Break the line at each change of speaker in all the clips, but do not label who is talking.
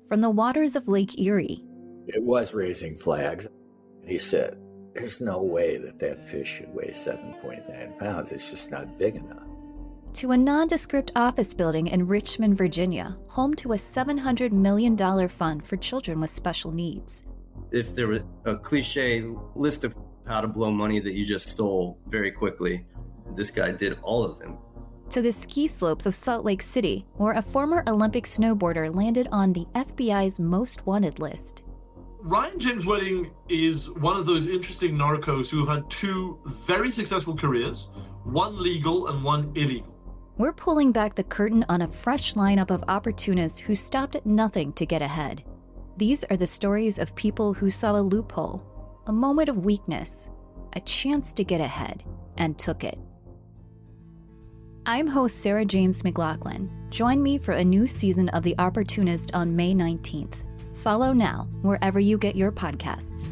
from the waters of Lake Erie.
It was raising flags. He said, there's no way that fish should weigh 7.9 pounds. It's just not big enough.
To a nondescript office building in Richmond, Virginia, home to a $700 million fund for children with special needs.
If there were a cliche list of how to blow money that you just stole very quickly, this guy did all of them.
To the ski slopes of Salt Lake City, where a former Olympic snowboarder landed on the FBI's most wanted list.
Ryan James Wedding is one of those interesting narcos who have had two very successful careers, one legal and one illegal.
We're pulling back the curtain on a fresh lineup of opportunists who stopped at nothing to get ahead. These are the stories of people who saw a loophole, a moment of weakness, a chance to get ahead, and took it. I'm host Sarah James McLaughlin. Join me for a new season of The Opportunist on May 19th. Follow now wherever you get your podcasts.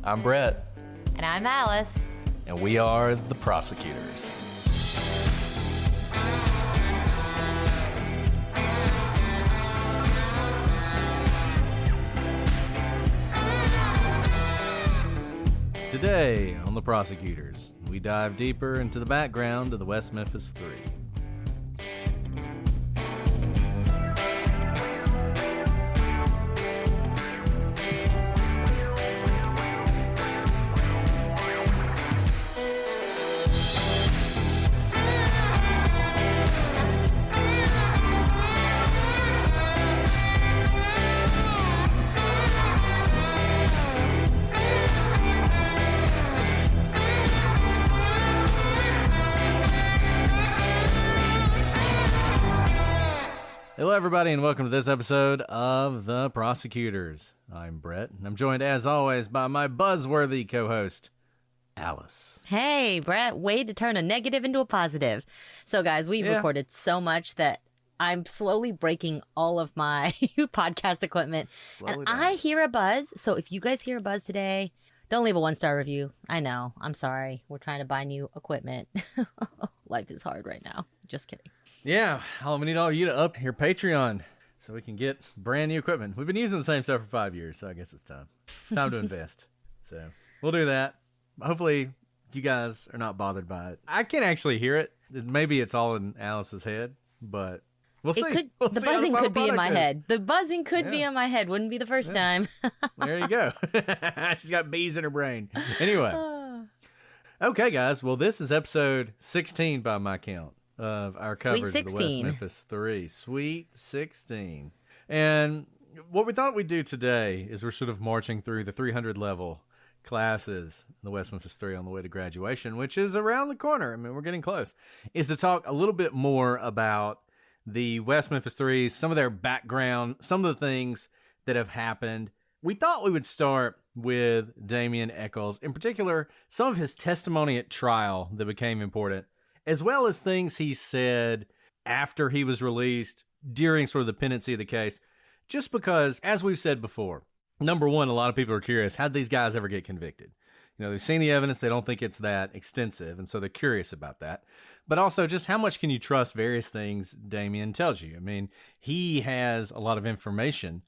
I'm Brett.
And I'm Alice.
And we are the Prosecutors. Today on the Prosecutors, we dive deeper into the background of the West Memphis 3. Hello, everybody, and welcome to this episode of The Prosecutors. I'm Brett, and I'm joined, as always, by my buzzworthy co-host, Alice.
Hey, Brett, way to turn a negative into a positive. So, guys, we've recorded so much that I'm slowly breaking all of my podcast equipment. I hear a buzz, so if you guys hear a buzz today, don't leave a 1-star review. I know, I'm sorry. We're trying to buy new equipment. Life is hard right now. Just kidding.
Yeah, we need all you to up your Patreon so we can get brand new equipment. We've been using the same stuff for 5 years, so I guess it's time. Time to invest. So we'll do that. Hopefully you guys are not bothered by it. I can't actually hear it. Maybe it's all in Alice's head, but we'll see.
The buzzing could be in my head. The buzzing could be in my head. Wouldn't be the first time.
There you go. She's got bees in her brain. Anyway. Okay, guys. Well, this is episode 16 by my count of our coverage of the West Memphis 3. Sweet 16. And what we thought we'd do today is we're sort of marching through the 300 level classes in the West Memphis 3 on the way to graduation, which is around the corner. I mean, we're getting close. Is to talk a little bit more about the West Memphis 3, some of their background, some of the things that have happened. We thought we would start with Damien Eckles, in particular, some of his testimony at trial that became important, as well as things he said after he was released during sort of the pendency of the case. Just because, as we've said before, number one, a lot of people are curious, how'd these guys ever get convicted? You know, they've seen the evidence, they don't think it's that extensive, and so they're curious about that. But also, just how much can you trust various things Damien tells you? I mean, he has a lot of information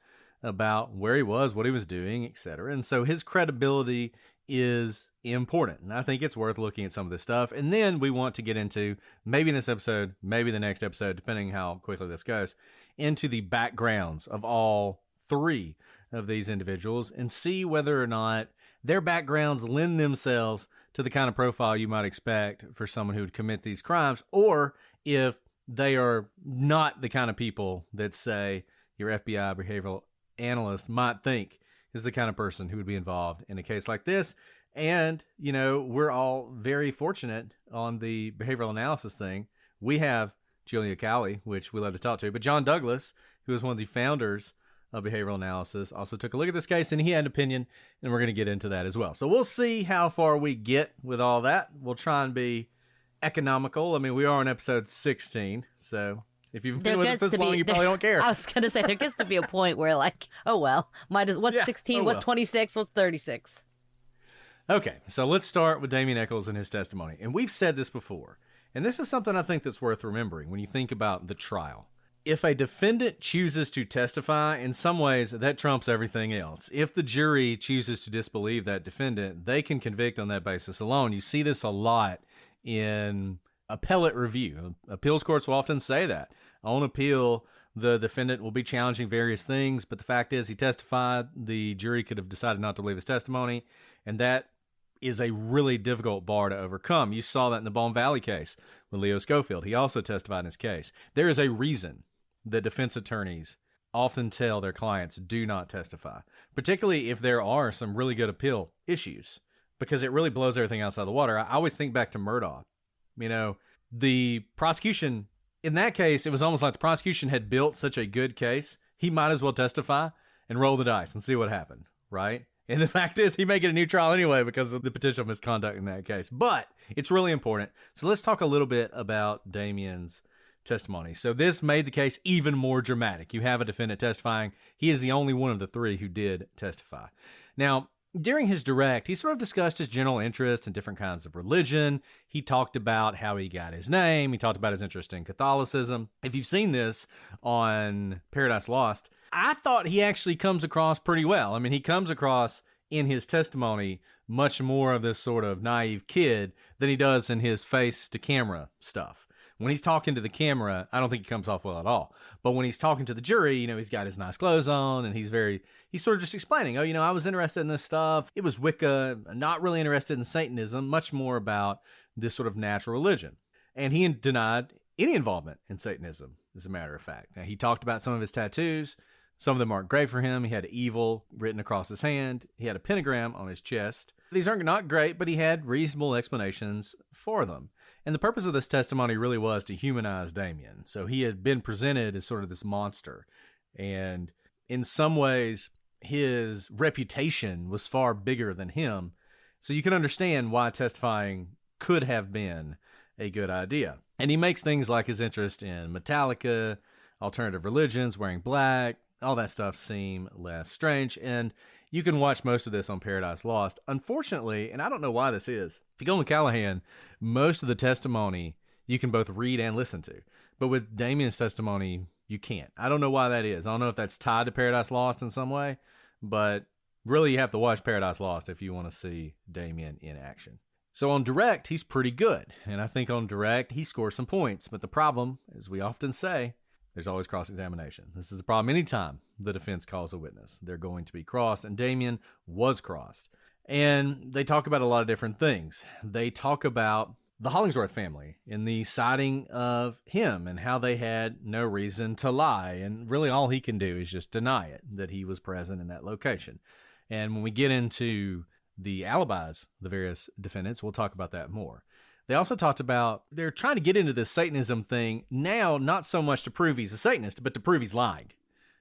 about where he was, what he was doing, etc. And so his credibility is important. And I think it's worth looking at some of this stuff. And then we want to get into, maybe in this episode, maybe the next episode, depending how quickly this goes, into the backgrounds of all three of these individuals and see whether or not their backgrounds lend themselves to the kind of profile you might expect for someone who would commit these crimes, or if they are not the kind of people that, say, your FBI behavioral analyst might think is the kind of person who would be involved in a case like this. And, you know, we're all very fortunate on the behavioral analysis thing. We have Julia Cowley, which we love to talk to, but John Douglas, who is one of the founders of behavioral analysis, also took a look at this case, and he had an opinion, and we're going to get into that as well. So we'll see how far we get with all that. We'll try and be economical. I mean, we are on episode 16, so If you've been with us this long, you probably don't care.
I was going to say, there gets to be a point where like, oh, well, what's 16, what's 26, what's 36?
Okay, so let's start with Damien Eckles and his testimony. And we've said this before, and this is something I think that's worth remembering when you think about the trial. If a defendant chooses to testify, in some ways, that trumps everything else. If the jury chooses to disbelieve that defendant, they can convict on that basis alone. You see this a lot in appellate review. Appeals courts will often say that. On appeal, the defendant will be challenging various things, but the fact is he testified. The jury could have decided not to believe his testimony, and that is a really difficult bar to overcome. You saw that in the Bone Valley case with Leo Schofield. He also testified in his case. There is a reason that defense attorneys often tell their clients do not testify, particularly if there are some really good appeal issues, because it really blows everything outside the water. I always think back to Murdaugh. You know, the prosecution, in that case, it was almost like the prosecution had built such a good case, he might as well testify and roll the dice and see what happened, right? And the fact is, he may get a new trial anyway because of the potential misconduct in that case. But it's really important. So let's talk a little bit about Damien's testimony. So this made the case even more dramatic. You have a defendant testifying. He is the only one of the three who did testify. Now, during his direct, he sort of discussed his general interest in different kinds of religion. He talked about how he got his name. He talked about his interest in Catholicism. If you've seen this on Paradise Lost, I thought he actually comes across pretty well. I mean, he comes across in his testimony much more of this sort of naive kid than he does in his face-to-camera stuff. When he's talking to the camera, I don't think he comes off well at all. But when he's talking to the jury, you know, he's got his nice clothes on and he's sort of just explaining, oh, you know, I was interested in this stuff. It was Wicca, not really interested in Satanism, much more about this sort of natural religion. And he denied any involvement in Satanism, as a matter of fact. Now, he talked about some of his tattoos. Some of them aren't great for him. He had evil written across his hand. He had a pentagram on his chest. These aren't not great, but he had reasonable explanations for them. And the purpose of this testimony really was to humanize Damien. So he had been presented as sort of this monster. And in some ways, his reputation was far bigger than him. So you can understand why testifying could have been a good idea. And he makes things like his interest in Metallica, alternative religions, wearing black, all that stuff seem less strange. And you can watch most of this on Paradise Lost. Unfortunately, and I don't know why this is, if you go on Callahan, most of the testimony you can both read and listen to. But with Damien's testimony, you can't. I don't know why that is. I don't know if that's tied to Paradise Lost in some way, but really you have to watch Paradise Lost if you want to see Damien in action. So on direct, he's pretty good. And I think on direct, he scores some points. But the problem, as we often say, there's always cross-examination. This is the problem anytime the defense calls a witness. They're going to be crossed, and Damien was crossed. And they talk about a lot of different things. They talk about the Hollingsworth family and the sighting of him and how they had no reason to lie. And really all he can do is just deny it, that he was present in that location. And when we get into the alibis, the various defendants, we'll talk about that more. They also talked about they're trying to get into this Satanism thing now, not so much to prove he's a Satanist, but to prove he's lying,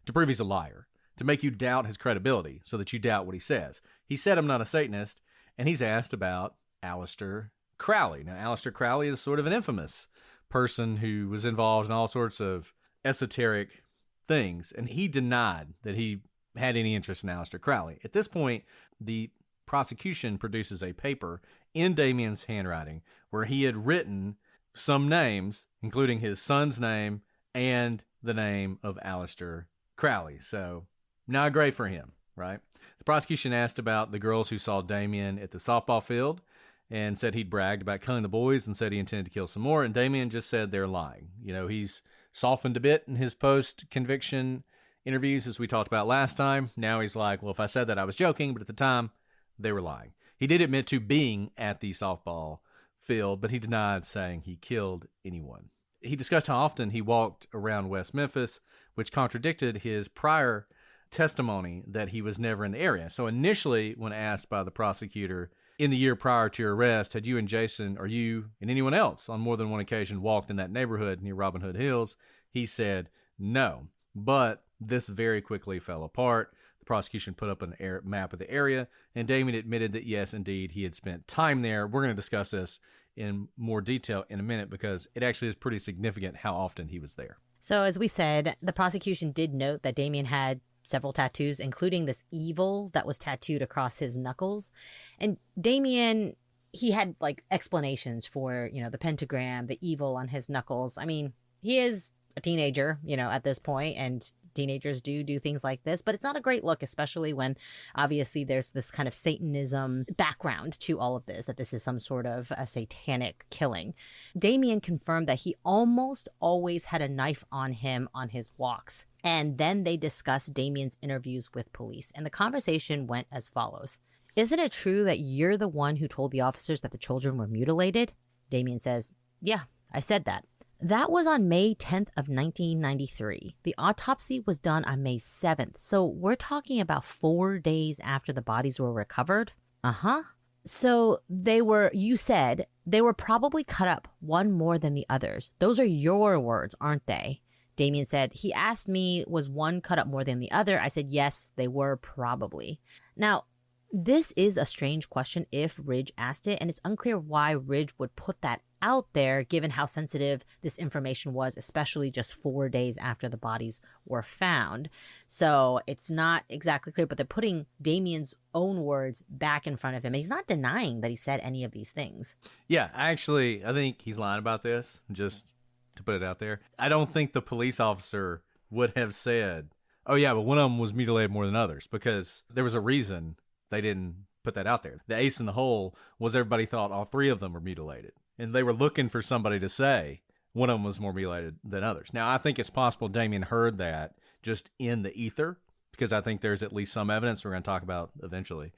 to prove he's a liar, to make you doubt his credibility so that you doubt what he says. He said, I'm not a Satanist, and he's asked about Aleister Crowley. Now, Aleister Crowley is sort of an infamous person who was involved in all sorts of esoteric things, and he denied that he had any interest in Aleister Crowley. At this point, the prosecution produces a paper in Damien's handwriting where he had written some names, including his son's name and the name of Aleister Crowley. So not great for him, right? The prosecution asked about the girls who saw Damien at the softball field and said he'd bragged about killing the boys and said he intended to kill some more. And Damien just said they're lying. You know, he's softened a bit in his post-conviction interviews, as we talked about last time. Now he's like, well, if I said that, I was joking, but at the time, they were lying. He did admit to being at the softball field, but he denied saying he killed anyone. He discussed how often he walked around West Memphis, which contradicted his prior testimony that he was never in the area. So initially, when asked by the prosecutor in the year prior to your arrest, had you and Jason, or you and anyone else on more than one occasion walked in that neighborhood near Robin Hood Hills, he said no. But this very quickly fell apart. Prosecution put up a map of the area, and Damien admitted that, yes, indeed, he had spent time there. We're going to discuss this in more detail in a minute because it actually is pretty significant how often he was there.
So as we said, the prosecution did note that Damien had several tattoos, including this evil that was tattooed across his knuckles. And Damien, he had like explanations for, the pentagram, the evil on his knuckles. I mean, he is a teenager, at this point, and teenagers do things like this, but it's not a great look, especially when obviously there's this kind of Satanism background to all of this, that this is some sort of a satanic killing. Damien confirmed that he almost always had a knife on him on his walks. And then they discussed Damien's interviews with police, and the conversation went as follows. Isn't it true that you're the one who told the officers that the children were mutilated? Damien says, yeah, I said that. That was on May 10th of 1993. The autopsy was done on May 7th. So we're talking about 4 days after the bodies were recovered. Uh-huh. So you said they were probably cut up one more than the others. Those are your words, aren't they? Damien said, he asked me, was one cut up more than the other? I said, yes, they were probably. Now, this is a strange question if Ridge asked it, and it's unclear why Ridge would put that out there given how sensitive this information was, especially just 4 days after the bodies were found. So it's not exactly clear, but they're putting Damien's own words back in front of him. And he's not denying that he said any of these things.
Yeah, actually, I think he's lying about this, just to put it out there. I don't think the police officer would have said, oh yeah, but one of them was mutilated more than others, because there was a reason they didn't put that out there. The ace in the hole was everybody thought all three of them were mutilated. And they were looking for somebody to say one of them was more mutilated than others. Now, I think it's possible Damien heard that just in the ether, because I think there's at least some evidence we're going to talk about eventually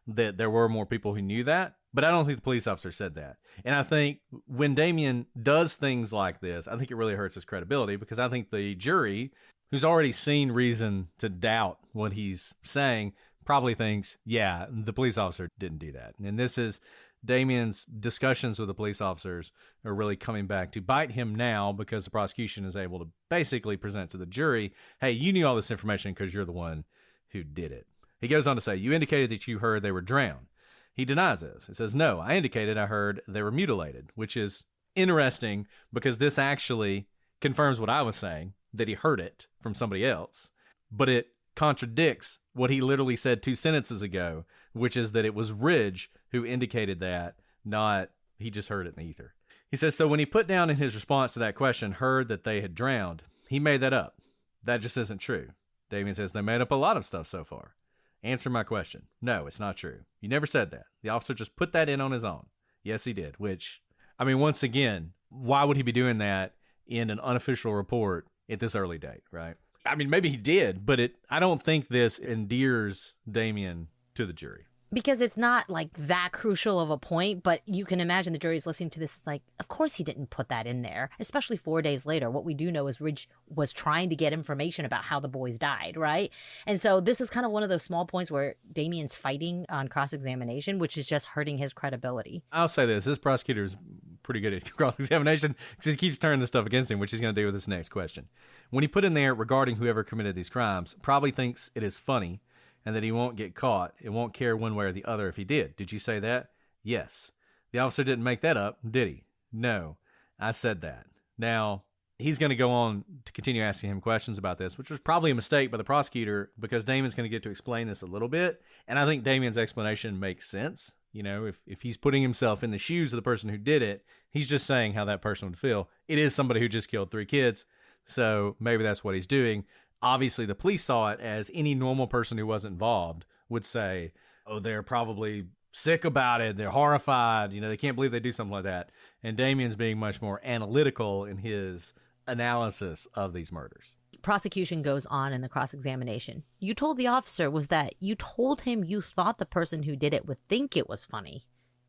that there were more people who knew that. But I don't think the police officer said that. And I think when Damien does things like this, I think it really hurts his credibility, because I think the jury, who's already seen reason to doubt what he's saying, probably thinks, yeah, the police officer didn't do that. And this is Damien's discussions with the police officers are really coming back to bite him now, because the prosecution is able to basically present to the jury, hey, you knew all this information because you're the one who did it. He goes on to say, you indicated that you heard they were drowned. He denies this. He says, no, I indicated I heard they were mutilated, which is interesting because this actually confirms what I was saying, that he heard it from somebody else, but it contradicts what he literally said 2 sentences ago, which is that it was Ridge who indicated that, not he just heard it in the ether. He says, so when he put down in his response to that question, heard that they had drowned, he made that up. That just isn't true. Damien says, they made up a lot of stuff so far. Answer my question. No, it's not true. You never said that. The officer just put that in on his own. Yes, he did, which, I mean, once again, why would he be doing that in an unofficial report at this early date, right? I mean, maybe he did, but I don't think this endears Damien to the jury.
Because it's not like that crucial of a point, but you can imagine the jury's listening to this like, of course he didn't put that in there, especially 4 days later. What we do know is Ridge was trying to get information about how the boys died, right? And so this is kind of one of those small points where Damien's fighting on cross-examination, which is just hurting his credibility.
I'll say this prosecutor is pretty good at cross-examination because he keeps turning this stuff against him, which he's going to do with this next question. When he put in there regarding whoever committed these crimes, probably thinks it is funny and that he won't get caught. It won't care one way or the other if he did. Did you say that? Yes. The officer didn't make that up, did he? No. I said that. Now, he's going to go on to continue asking him questions about this, which was probably a mistake by the prosecutor because Damien's going to get to explain this a little bit. And I think Damien's explanation makes sense. You know, if he's putting himself in the shoes of the person who did it, he's just saying how that person would feel. It is somebody who just killed 3 kids, so maybe that's what he's doing. Obviously, the police saw it as any normal person who wasn't involved would say, oh, they're probably sick about it. They're horrified. You know, they can't believe they do something like that. And Damien's being much more analytical in his analysis of these murders.
Prosecution goes on in the cross-examination. You told the officer was that you told him you thought the person who did it would think it was funny.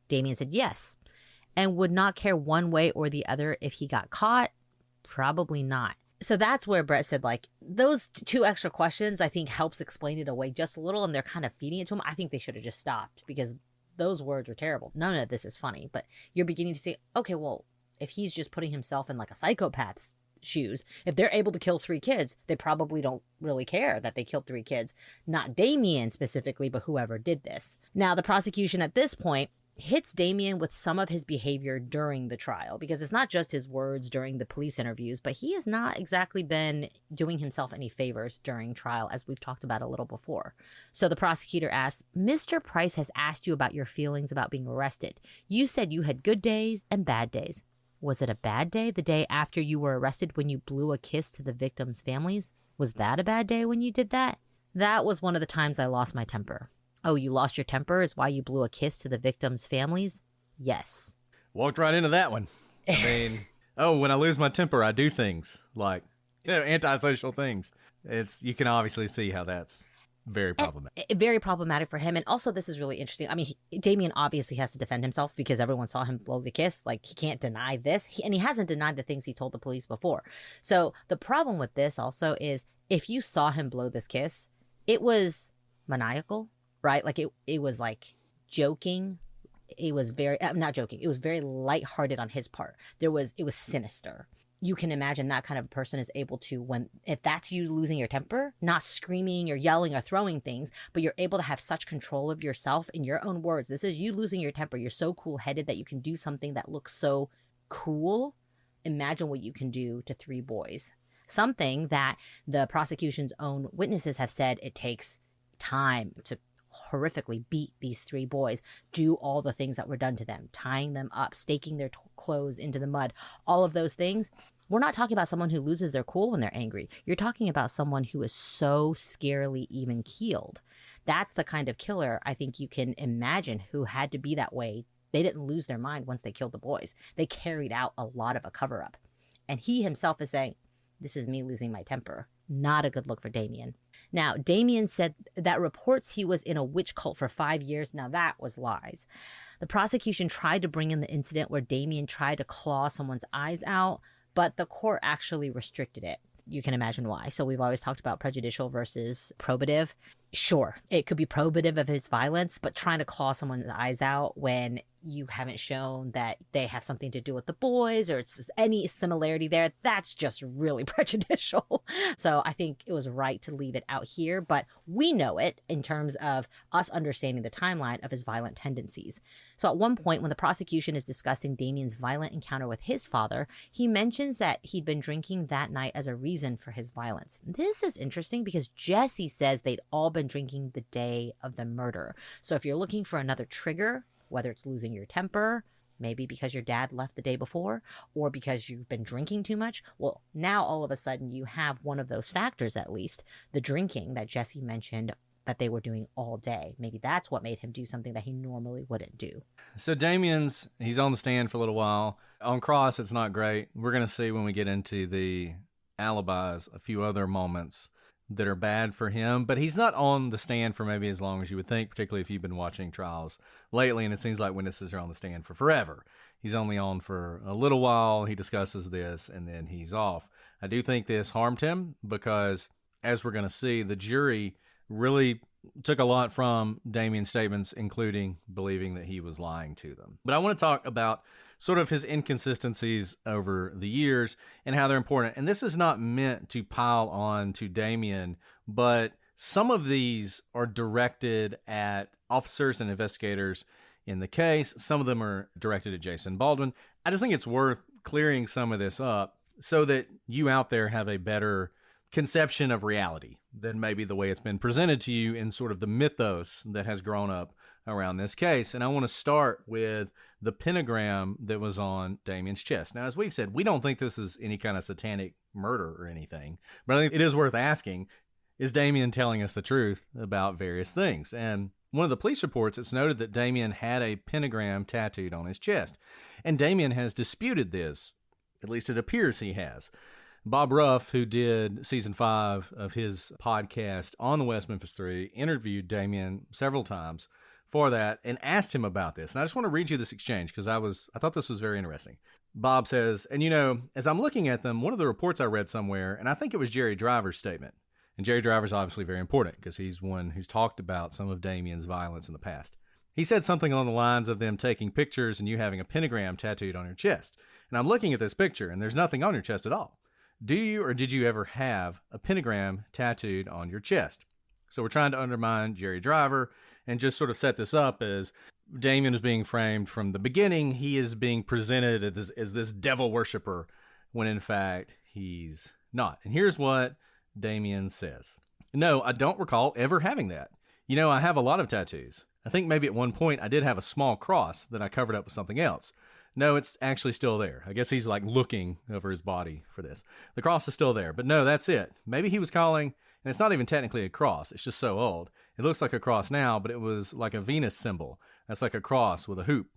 Damien said yes, and would not care one way or the other if he got caught. Probably not. So that's where Brett said, like, those 2 extra questions, I think, helps explain it away just a little, and they're kind of feeding it to him. I think they should have just stopped because those words were terrible. None of this is funny, but you're beginning to say, okay, well, if he's just putting himself in like a psychopath's shoes, if they're able to kill 3 kids, they probably don't really care that they killed 3 kids. Not Damien specifically, but whoever did this. Now, the prosecution at this point, hits Damien with some of his behavior during the trial, because it's not just his words during the police interviews, but he has not exactly been doing himself any favors during trial, as we've talked about a little before. So the prosecutor asks, Mr. Price has asked you about your feelings about being arrested. You said you had good days and bad days. Was it a bad day the day after you were arrested when you blew a kiss to the victims' families? Was that a bad day when you did that? That was one of the times I lost my temper. Oh, you lost your temper is why you blew a kiss to the victims' families? Yes.
Walked right into that one. I mean, when I lose my temper, I do things like, antisocial things. You can obviously see how that's very problematic.
Very problematic for him. And also, this is really interesting. I mean, Damien obviously has to defend himself because everyone saw him blow the kiss. Like, he can't deny this. And he hasn't denied the things he told the police before. So the problem with this also is, if you saw him blow this kiss, it was maniacal. Right? Like it was like joking. It was not joking. It was very lighthearted on his part. It was sinister. You can imagine that kind of person is able to, if that's you losing your temper, not screaming or yelling or throwing things, but you're able to have such control of yourself in your own words. This is you losing your temper. You're so cool-headed that you can do something that looks so cool. Imagine what you can do to 3 boys. Something that the prosecution's own witnesses have said it takes time to horrifically beat these 3 boys, do all the things that were done to them, tying them up, staking their clothes into the mud, all of those things. We're not talking about someone who loses their cool when they're angry. You're talking about someone who is so scarily even keeled. That's the kind of killer I think you can imagine who had to be that way. They didn't lose their mind once they killed the boys. They carried out a lot of a cover-up. And he himself is saying, this is me losing my temper. Not a good look for Damien. Now, Damien said that reports he was in a witch cult for 5 years. Now, that was lies. The prosecution tried to bring in the incident where Damien tried to claw someone's eyes out, but the court actually restricted it. You can imagine why. So we've always talked about prejudicial versus probative. Sure, it could be probative of his violence, but trying to claw someone's eyes out when you haven't shown that they have something to do with the boys or it's any similarity there, that's just really prejudicial. So I think it was right to leave it out here, but we know it in terms of us understanding the timeline of his violent tendencies. So at one point when the prosecution is discussing Damien's violent encounter with his father, he mentions that he'd been drinking that night as a reason for his violence. This is interesting because Jessie says they'd all been drinking the day of the murder. So if you're looking for another trigger, whether it's losing your temper, maybe because your dad left the day before, or because you've been drinking too much, well, now all of a sudden you have one of those factors at least, the drinking that Jessie mentioned that they were doing all day. Maybe that's what made him do something that he normally wouldn't do.
So he's on the stand for a little while. On cross, it's not great. We're going to see when we get into the alibis a few other moments that are bad for him, but he's not on the stand for maybe as long as you would think, particularly if you've been watching trials lately, and it seems like witnesses are on the stand for forever. He's only on for a little while, he discusses this, and then he's off. I do think this harmed him because, as we're going to see, the jury really took a lot from Damien's statements, including believing that he was lying to them. But I want to talk about sort of his inconsistencies over the years and how they're important. And this is not meant to pile on to Damien, but some of these are directed at officers and investigators in the case. Some of them are directed at Jason Baldwin. I just think it's worth clearing some of this up so that you out there have a better conception of reality than maybe the way it's been presented to you in sort of the mythos that has grown up around this case. And I want to start with the pentagram that was on Damien's chest. Now, as we've said, we don't think this is any kind of satanic murder or anything, but I think it is worth asking, is Damien telling us the truth about various things? And one of the police reports, it's noted that Damien had a pentagram tattooed on his chest. And Damien has disputed this. At least it appears he has. Bob Ruff, who did season 5 of his podcast on the West Memphis 3, interviewed Damien several times for that and asked him about this. And I just want to read you this exchange because I thought this was very interesting. Bob says, and as I'm looking at them, one of the reports I read somewhere, and I think it was Jerry Driver's statement. And Jerry Driver's obviously very important because he's one who's talked about some of Damien's violence in the past. He said something along the lines of them taking pictures and you having a pentagram tattooed on your chest. And I'm looking at this picture and there's nothing on your chest at all. Do you or did you ever have a pentagram tattooed on your chest? So we're trying to undermine Jerry Driver and just sort of set this up as Damien is being framed from the beginning. He is being presented as this devil worshiper when in fact he's not. And here's what Damien says. No, I don't recall ever having that. You know, I have a lot of tattoos. I think maybe at one point I did have a small cross that I covered up with something else. No, it's actually still there. I guess he's like looking over his body for this. The cross is still there, but no, that's it. Maybe he was calling, and it's not even technically a cross. It's just so old. It looks like a cross now, but it was like a Venus symbol. That's like a cross with a hoop.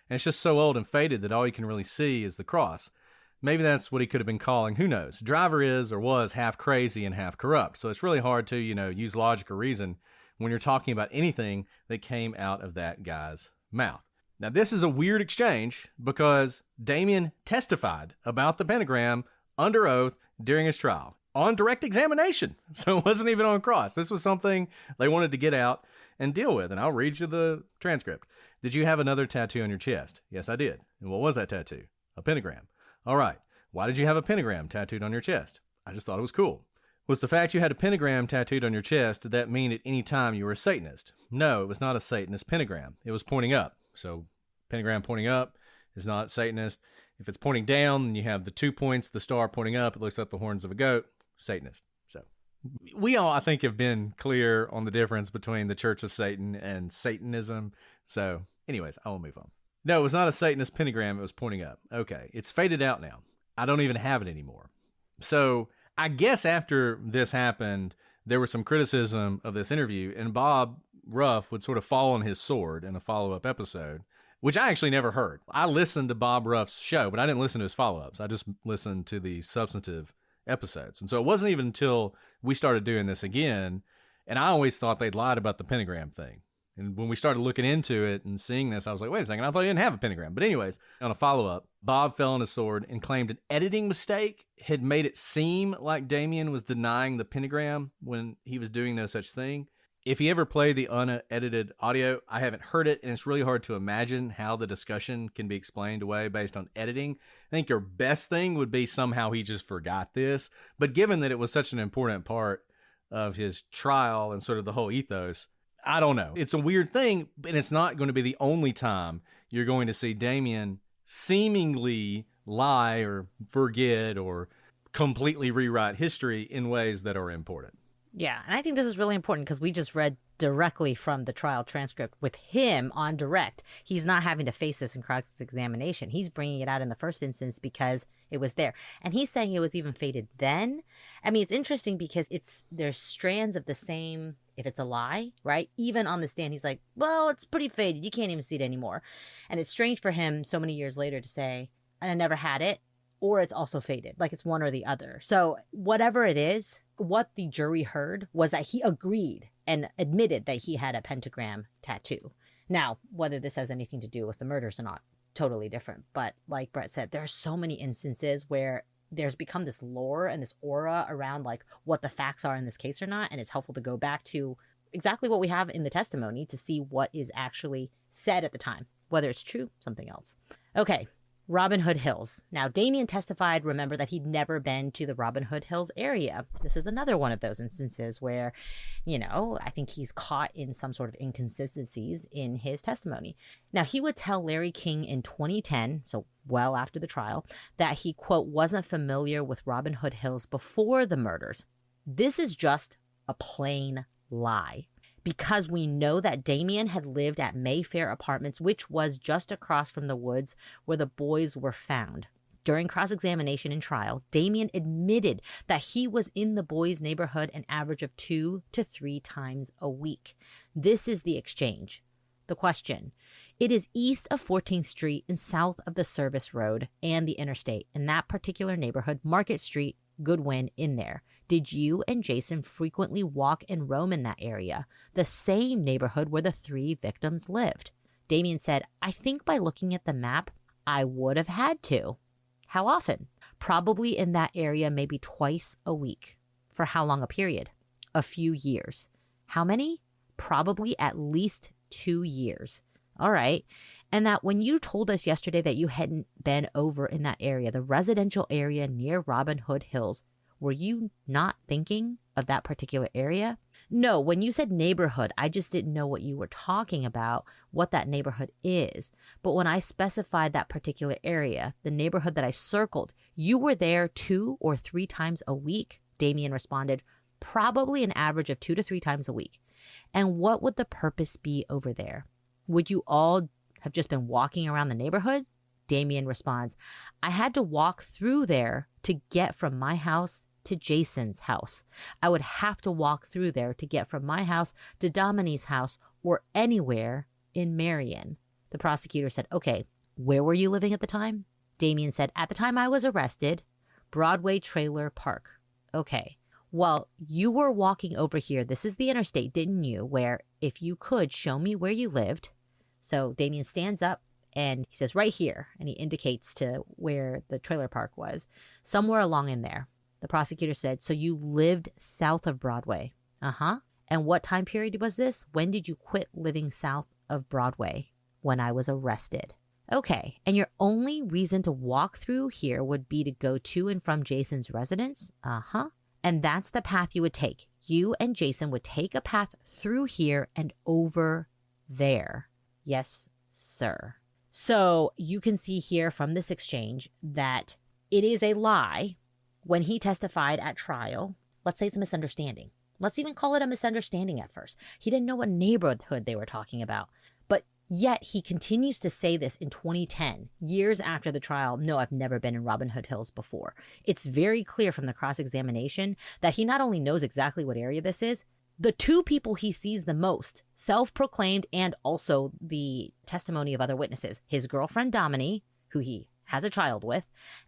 And it's just so old and faded that all you can really see is the cross. Maybe that's what he could have been calling. Who knows? Driver is or was half crazy and half corrupt. So it's really hard to, use logic or reason when you're talking about anything that came out of that guy's mouth. Now, this is a weird exchange because Damien testified about the pentagram under oath during his trial on direct examination. So it wasn't even on cross. This was something they wanted to get out and deal with. And I'll read you the transcript. Did you have another tattoo on your chest? Yes, I did. And what was that tattoo? A pentagram. All right. Why did you have a pentagram tattooed on your chest? I just thought it was cool. Was the fact you had a pentagram tattooed on your chest, did that mean at any time you were a Satanist? No, it was not a Satanist pentagram. It was pointing up. So pentagram pointing up is not Satanist. If it's pointing down, then you have the 2 points, the star pointing up. It looks like the horns of a goat. Satanist. So we all, I think, have been clear on the difference between the Church of Satan and Satanism. So anyways, I will move on. No, it was not a Satanist pentagram. It was pointing up. Okay. It's faded out now. I don't even have it anymore. So I guess after this happened, there was some criticism of this interview, and Bob Ruff would sort of fall on his sword in a follow-up episode, which I actually never heard. I listened to Bob Ruff's show, but I didn't listen to his follow-ups. I just listened to the substantive episodes. And so it wasn't even until we started doing this again, and I always thought they'd lied about the pentagram thing. And when we started looking into it and seeing this, I was like, wait a second, I thought he didn't have a pentagram. But anyways, on a follow-up, Bob fell on his sword and claimed an editing mistake had made it seem like Damien was denying the pentagram when he was doing no such thing. If he ever played the unedited audio, I haven't heard it, and it's really hard to imagine how the discussion can be explained away based on editing. I think your best thing would be somehow he just forgot this. But given that it was such an important part of his trial and sort of the whole ethos, I don't know. It's a weird thing, and it's not going to be the only time you're going to see Damien seemingly lie or forget or completely rewrite history in ways that are important.
Yeah, and I think this is really important because we just read directly from the trial transcript with him on direct. He's not having to face this in cross-examination. He's bringing it out in the first instance because it was there. And he's saying it was even faded then. I mean, it's interesting because there's strands of the same, if it's a lie, right? Even on the stand, he's like, well, it's pretty faded. You can't even see it anymore. And it's strange for him so many years later to say, I never had it, or it's also faded. Like it's one or the other. So whatever it is, what the jury heard was that he agreed and admitted that he had a pentagram tattoo. Now, whether this has anything to do with the murders or not, totally different. But like Brett said, there are so many instances where there's become this lore and this aura around like what the facts are in this case or not. And it's helpful to go back to exactly what we have in the testimony to see what is actually said at the time, whether it's true, something else. Okay. Robin Hood Hills. Now, Damien testified, remember, that he'd never been to the Robin Hood Hills area. This is another one of those instances where, I think he's caught in some sort of inconsistencies in his testimony. Now, he would tell Larry King in 2010, so well after the trial, that he, quote, wasn't familiar with Robin Hood Hills before the murders. This is just a plain lie. Because we know that Damien had lived at Mayfair Apartments, which was just across from the woods where the boys were found. During cross-examination and trial, Damien admitted that he was in the boys' neighborhood an average of 2 to 3 times a week. This is the exchange. The question. It is east of 14th Street and south of the Service Road and the interstate. In that particular neighborhood, Market Street, Goodwin in there. Did you and Jason frequently walk and roam in that area, the same neighborhood where the 3 victims lived? Damien said, I think by looking at the map, I would have had to. How often? Probably in that area maybe twice a week. For how long a period? A few years. How many? Probably at least 2 years. All right. And that when you told us yesterday that you hadn't been over in that area, the residential area near Robin Hood Hills, were you not thinking of that particular area? No, when you said neighborhood, I just didn't know what you were talking about, what that neighborhood is. But when I specified that particular area, the neighborhood that I circled, you were there 2 or 3 times a week? Damien responded, probably an average of 2 to 3 times a week. And what would the purpose be over there? Would you all have just been walking around the neighborhood? Damien responds, I had to walk through there to get from my house to Jason's house. I would have to walk through there to get from my house to Dominie's house or anywhere in Marion. The prosecutor said, okay, where were you living at the time? Damien said, at the time I was arrested, Broadway Trailer Park. Okay, well, you were walking over here. This is the interstate, didn't you? Where if you could show me where you lived. So Damien stands up and he says, right here. And he indicates to where the trailer park was, somewhere along in there. The prosecutor said, so you lived south of Broadway? Uh-huh. And what time period was this? When did you quit living south of Broadway? When I was arrested. Okay. And your only reason to walk through here would be to go to and from Jason's residence? Uh-huh. And that's the path you would take. You and Jason would take a path through here and over there. Yes, sir. So you can see here from this exchange that it is a lie. When he testified at trial, let's say it's a misunderstanding. Let's even call it a misunderstanding at first. He didn't know what neighborhood they were talking about. But yet he continues to say this in 2010, years after the trial. No, I've never been in Robin Hood Hills before. It's very clear from the cross-examination that he not only knows exactly what area this is, the 2 people he sees the most, self-proclaimed and also the testimony of other witnesses, his girlfriend Domini, who he has a child with,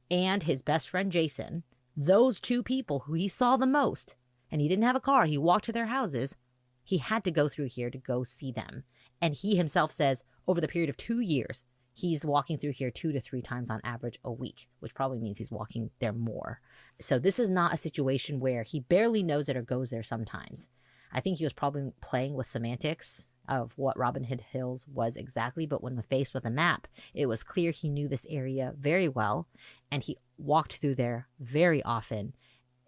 and his best friend Jason, those 2 people who he saw the most, and he didn't have a car, he walked to their houses, he had to go through here to go see them. And he himself says over the period of 2 years, he's walking through here 2 to 3 times on average a week, which probably means he's walking there more. So this is not a situation where he barely knows it or goes there sometimes. I think he was probably playing with semantics of what Robin Hood Hills was exactly, but when faced with a map, it was clear he knew this area very well, and he walked through there very often.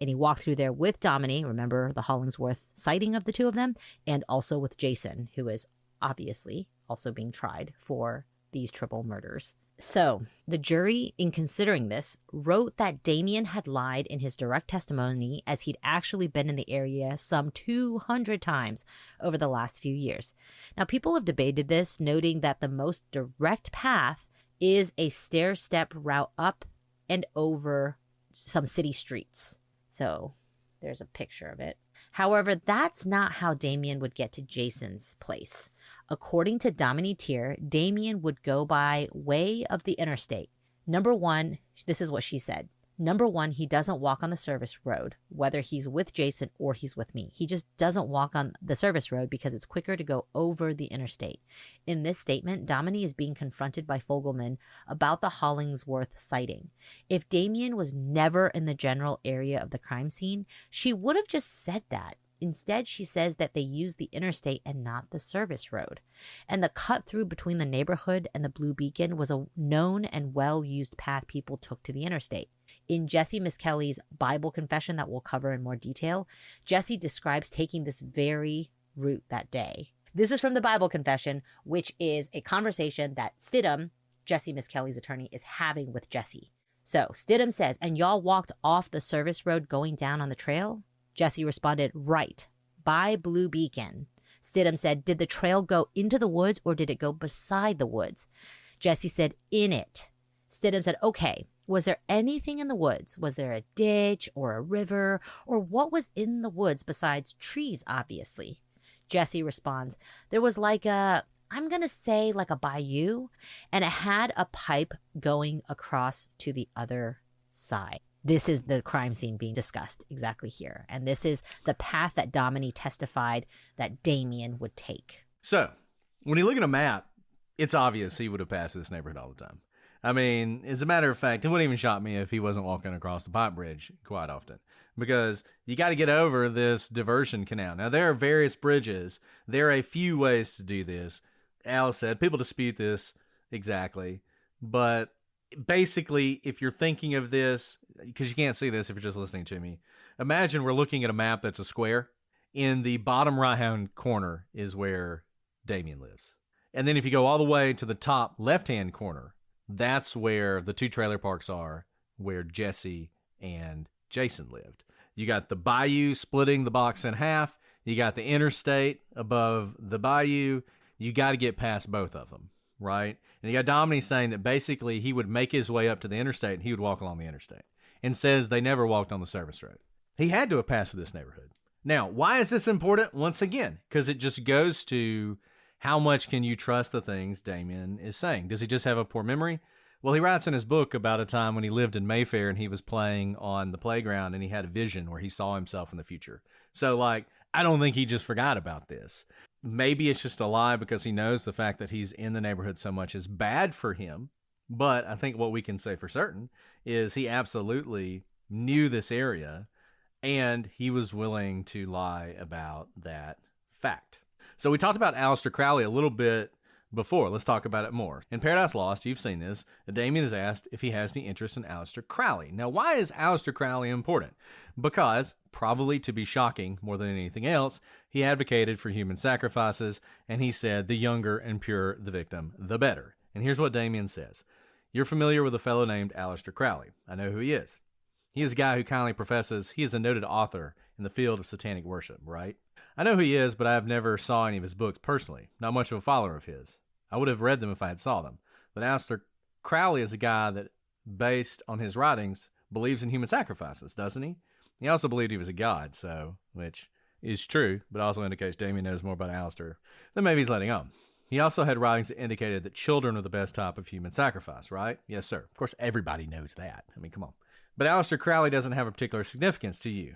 And he walked through there with Domini, remember the Hollingsworth sighting of the 2 of them, and also with Jason, who is obviously also being tried for these triple murders. So the jury, in considering this, wrote that Damien had lied in his direct testimony as he'd actually been in the area some 200 times over the last few years. Now, people have debated this, noting that the most direct path is a stair-step route up and over some city streets. So there's a picture of it. However, that's not how Damien would get to Jason's place. According to Dominique Tier, Damien would go by way of the interstate. Number 1, this is what she said. Number 1, he doesn't walk on the service road, whether he's with Jason or he's with me. He just doesn't walk on the service road because it's quicker to go over the interstate. In this statement, Dominique is being confronted by Fogelman about the Hollingsworth sighting. If Damien was never in the general area of the crime scene, she would have just said that. Instead, she says that they use the interstate and not the service road. And the cut through between the neighborhood and the Blue Beacon was a known and well-used path people took to the interstate. In Jessie Misskelley's Bible confession that we'll cover in more detail, Jessie describes taking this very route that day. This is from the Bible confession, which is a conversation that Stidham, Jessie Misskelley's attorney, is having with Jessie. So Stidham says, and y'all walked off the service road going down on the trail? Jessie responded, right, by Blue Beacon. Stidham said, did the trail go into the woods or did it go beside the woods? Jessie said, in it. Stidham said, okay, was there anything in the woods? Was there a ditch or a river? Or what was in the woods besides trees, obviously? Jessie responds, there was like I'm going to say like a bayou, and it had a pipe going across to the other side. This is the crime scene being discussed exactly here. And this is the path that Dominique testified that Damien would take.
So, when you look at a map, it's obvious he would have passed this neighborhood all the time. I mean, as a matter of fact, it wouldn't even shock me if he wasn't walking across the pipe bridge quite often. Because you got to get over this diversion canal. Now, there are various bridges. There are a few ways to do this. Alice said, people dispute this exactly. But basically, if you're thinking of this, because you can't see this if you're just listening to me, imagine we're looking at a map that's a square. In the bottom right-hand corner is where Damien lives. And then if you go all the way to the top left-hand corner, that's where the 2 trailer parks are, where Jessie and Jason lived. You got the bayou splitting the box in half. You got the interstate above the bayou. You got to get past both of them, right? And you got Dominic saying that basically he would make his way up to the interstate and he would walk along the interstate, and says they never walked on the service road. He had to have passed through this neighborhood. Now, why is this important? Once again, because it just goes to how much can you trust the things Damien is saying? Does he just have a poor memory? Well, he writes in his book about a time when he lived in Mayfair and he was playing on the playground and he had a vision where he saw himself in the future. So, I don't think he just forgot about this. Maybe it's just a lie because he knows the fact that he's in the neighborhood so much is bad for him. But I think what we can say for certain is he absolutely knew this area, and he was willing to lie about that fact. So we talked about Aleister Crowley a little bit before. Let's talk about it more. In Paradise Lost, you've seen this, Damien is asked if he has any interest in Aleister Crowley. Now, why is Aleister Crowley important? Because, probably to be shocking more than anything else, he advocated for human sacrifices, and he said the younger and purer the victim, the better. And here's what Damien says. You're familiar with a fellow named Aleister Crowley. I know who he is. He is a guy who kindly professes he is a noted author in the field of satanic worship, right? I know who he is, but I have never saw any of his books personally. Not much of a follower of his. I would have read them if I had saw them. But Aleister Crowley is a guy that, based on his writings, believes in human sacrifices, doesn't he? He also believed he was a god, which is true, but also indicates Damien knows more about Aleister than maybe he's letting on. He also had writings that indicated that children are the best type of human sacrifice, right? Yes, sir. Of course, everybody knows that. I mean, come on. But Aleister Crowley doesn't have a particular significance to you.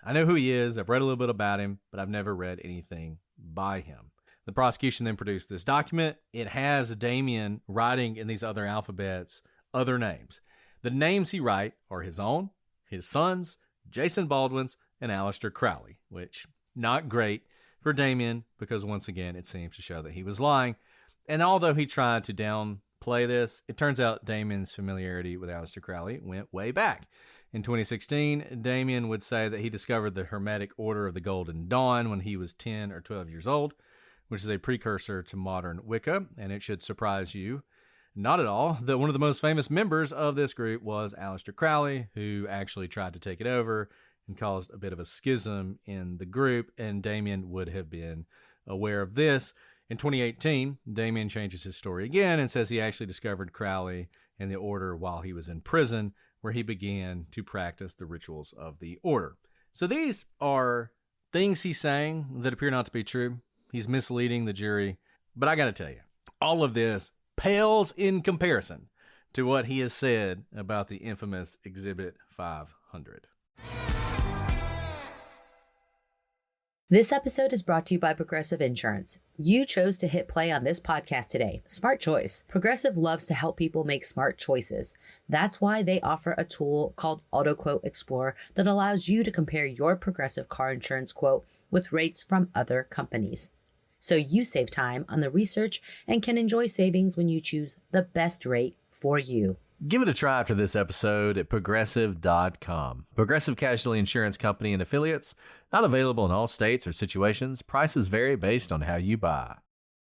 I know who he is. I've read a little bit about him, but I've never read anything by him. The prosecution then produced this document. It has Damien writing in these other alphabets other names. The names he writes are his own, his son's, Jason Baldwin's, and Aleister Crowley, which not great for Damien because, once again, it seems to show that he was lying. And although he tried to downplay this, it turns out Damien's familiarity with Aleister Crowley went way back. In 2016, Damien would say that he discovered the Hermetic Order of the Golden Dawn when he was 10 or 12 years old, which is a precursor to modern Wicca, and it should surprise you not at all that one of the most famous members of this group was Aleister Crowley, who actually tried to take it over and caused a bit of a schism in the group, and Damien would have been aware of this. In 2018, Damien changes his story again and says he actually discovered Crowley and the order while he was in prison, where he began to practice the rituals of the order. So these are things he's saying that appear not to be true. He's misleading the jury. But I got to tell you, all of this pales in comparison to what he has said about the infamous Exhibit 500.
This episode is brought to you by Progressive Insurance. You chose to hit play on this podcast today. Smart choice. Progressive loves to help people make smart choices. That's why they offer a tool called AutoQuote Explorer that allows you to compare your Progressive car insurance quote with rates from other companies. So you save time on the research and can enjoy savings when you choose the best rate for you.
Give it a try after this episode at Progressive.com. Progressive Casualty Insurance Company and Affiliates. Not available in all states or situations. Prices vary based on how you buy.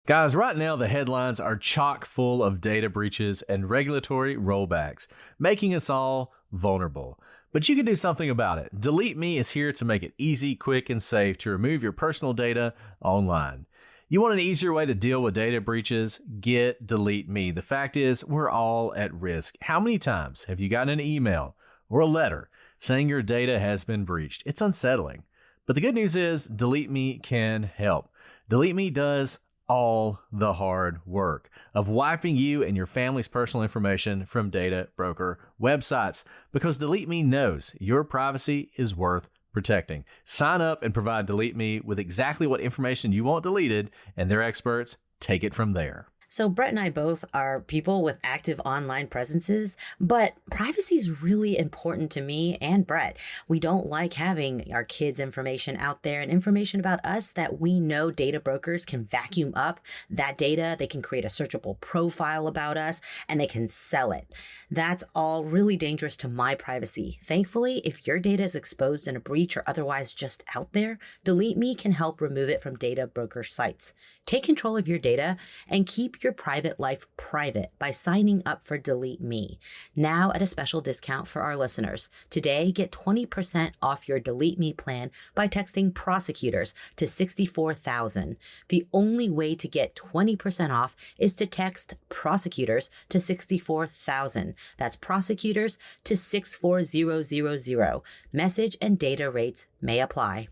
Guys, right now the headlines are chock full of data breaches and regulatory rollbacks, making us all vulnerable. But you can do something about it. Delete Me is here to make it easy, quick, and safe to remove your personal data online. You want an easier way to deal with data breaches? Get Delete Me. The fact is, we're all at risk. How many times have you gotten an email or a letter saying your data has been breached? It's unsettling. But the good news is, Delete Me can help. Delete Me does all the hard work of wiping you and your family's personal information from data broker websites, because Delete Me knows your privacy is worth protecting. Sign up and provide Delete Me with exactly what information you want deleted, and their experts take it from there.
So Brett and I both are people with active online presences, but privacy is really important to me and Brett. We don't like having our kids' information out there and information about us that we know data brokers can vacuum up that data. They can create a searchable profile about us and they can sell it. That's all really dangerous to my privacy. Thankfully, if your data is exposed in a breach or otherwise just out there, Delete Me can help remove it from data broker sites. Take control of your data and keep your private life private by signing up for Delete Me. Now at a special discount for our listeners. Today, get 20% off your Delete Me plan by texting Prosecutors to 64,000. The only way to get 20% off is to text Prosecutors to 64,000. That's Prosecutors to 64000. Message and data rates may apply.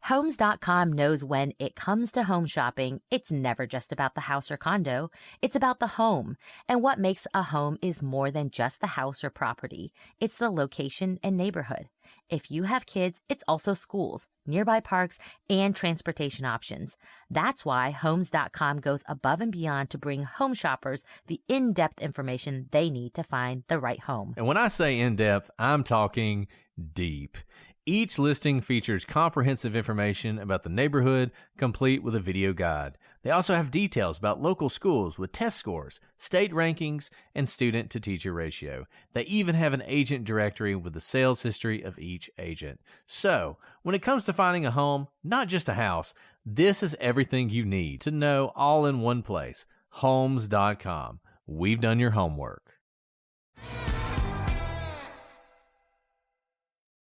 Homes.com knows when it comes to home shopping, it's never just about the house or condo. It's about the home. And what makes a home is more than just the house or property. It's the location and neighborhood. If you have kids, it's also schools, nearby parks, and transportation options. That's why Homes.com goes above and beyond to bring home shoppers the in-depth information they need to find the right home.
And when I say in-depth, I'm talking deep. Each listing features comprehensive information about the neighborhood, complete with a video guide. They also have details about local schools with test scores, state rankings, and student-to-teacher ratio. They even have an agent directory with the sales history of each agent. So, when it comes to finding a home, not just a house, this is everything you need to know all in one place. Homes.com. We've done your homework.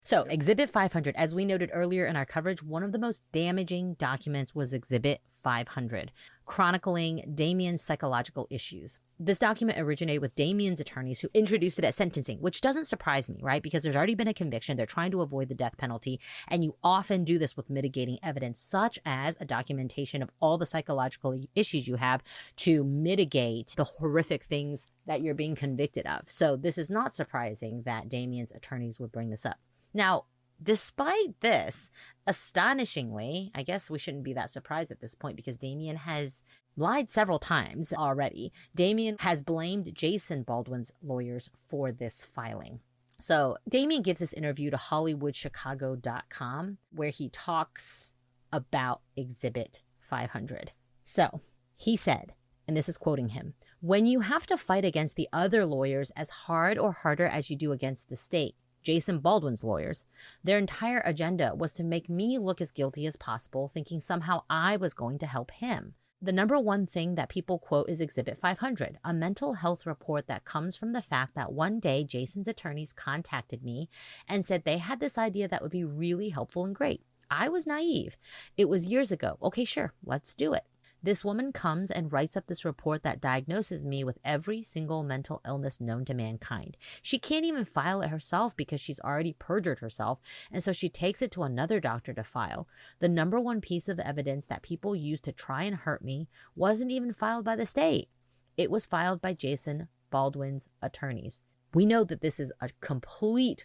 So, Exhibit 500, as we noted earlier in our coverage, one of the most damaging documents was Exhibit 500, chronicling Damien's psychological issues. This document originated with Damien's attorneys who introduced it at sentencing, which doesn't surprise me, right? Because there's already been a conviction. They're trying to avoid the death penalty. And you often do this with mitigating evidence, such as a documentation of all the psychological issues you have to mitigate the horrific things that you're being convicted of. So this is not surprising that Damien's attorneys would bring this up. Now, despite this, astonishingly, I guess we shouldn't be that surprised at this point because Damien has lied several times already. Damien has blamed Jason Baldwin's lawyers for this filing. So Damien gives this interview to HollywoodChicago.com where he talks about Exhibit 500. So he said, and this is quoting him, "When you have to fight against the other lawyers as hard or harder as you do against the state, Jason Baldwin's lawyers, their entire agenda was to make me look as guilty as possible, thinking somehow I was going to help him. The number one thing that people quote is Exhibit 500, a mental health report that comes from the fact that one day Jason's attorneys contacted me and said they had this idea that would be really helpful and great. I was naive. It was years ago. Okay, sure, let's do it. This woman comes and writes up this report that diagnoses me with every single mental illness known to mankind. She can't even file it herself because she's already perjured herself, and so she takes it to another doctor to file. The number one piece of evidence that people use to try and hurt me wasn't even filed by the state. It was filed by Jason Baldwin's attorneys." We know that this is a complete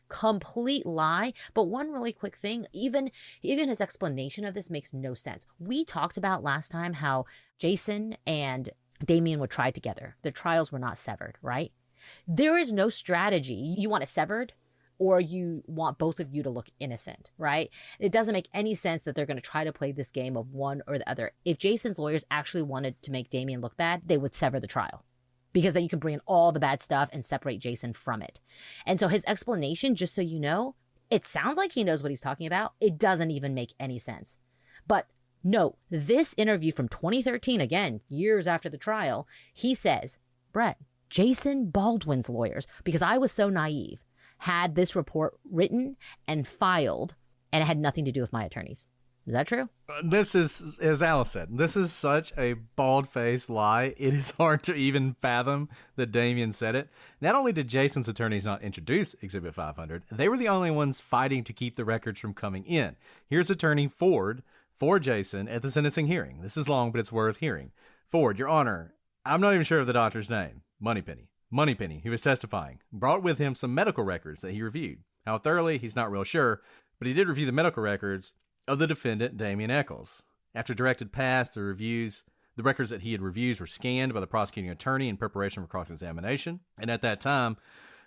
lie, but one really quick thing, even his explanation of this makes no sense. We talked about last time how Jason and Damien were tried together. Their trials were not severed, right? There is no strategy. You want it severed or you want both of you to look innocent, right? It doesn't make any sense that they're going to try to play this game of one or the other. If Jason's lawyers actually wanted to make Damien look bad, they would sever the trial, because then you can bring in all the bad stuff and separate Jason from it. And so his explanation, just so you know, it sounds like he knows what he's talking about. It doesn't even make any sense. But no, this interview from 2013, again, years after the trial, he says, Brett, Jason Baldwin's lawyers, because I was so naive, had this report written and filed, and it had nothing to do with my attorneys. Is that true?
This is, as Alice said, this is such a bald-faced lie. It is hard to even fathom that Damien said it. Not only did Jason's attorneys not introduce Exhibit 500, they were the only ones fighting to keep the records from coming in. Here's attorney Ford for Jason at the sentencing hearing. This is long, but it's worth hearing. Ford, Your Honor, I'm not even sure of the doctor's name. Moneypenny, who was testifying, brought with him some medical records that he reviewed. How thoroughly, he's not real sure, but he did review the medical records of the defendant, Damien Eckles. After directed pass the reviews, The records that he had reviewed were scanned by the prosecuting attorney in preparation for cross-examination. And at that time,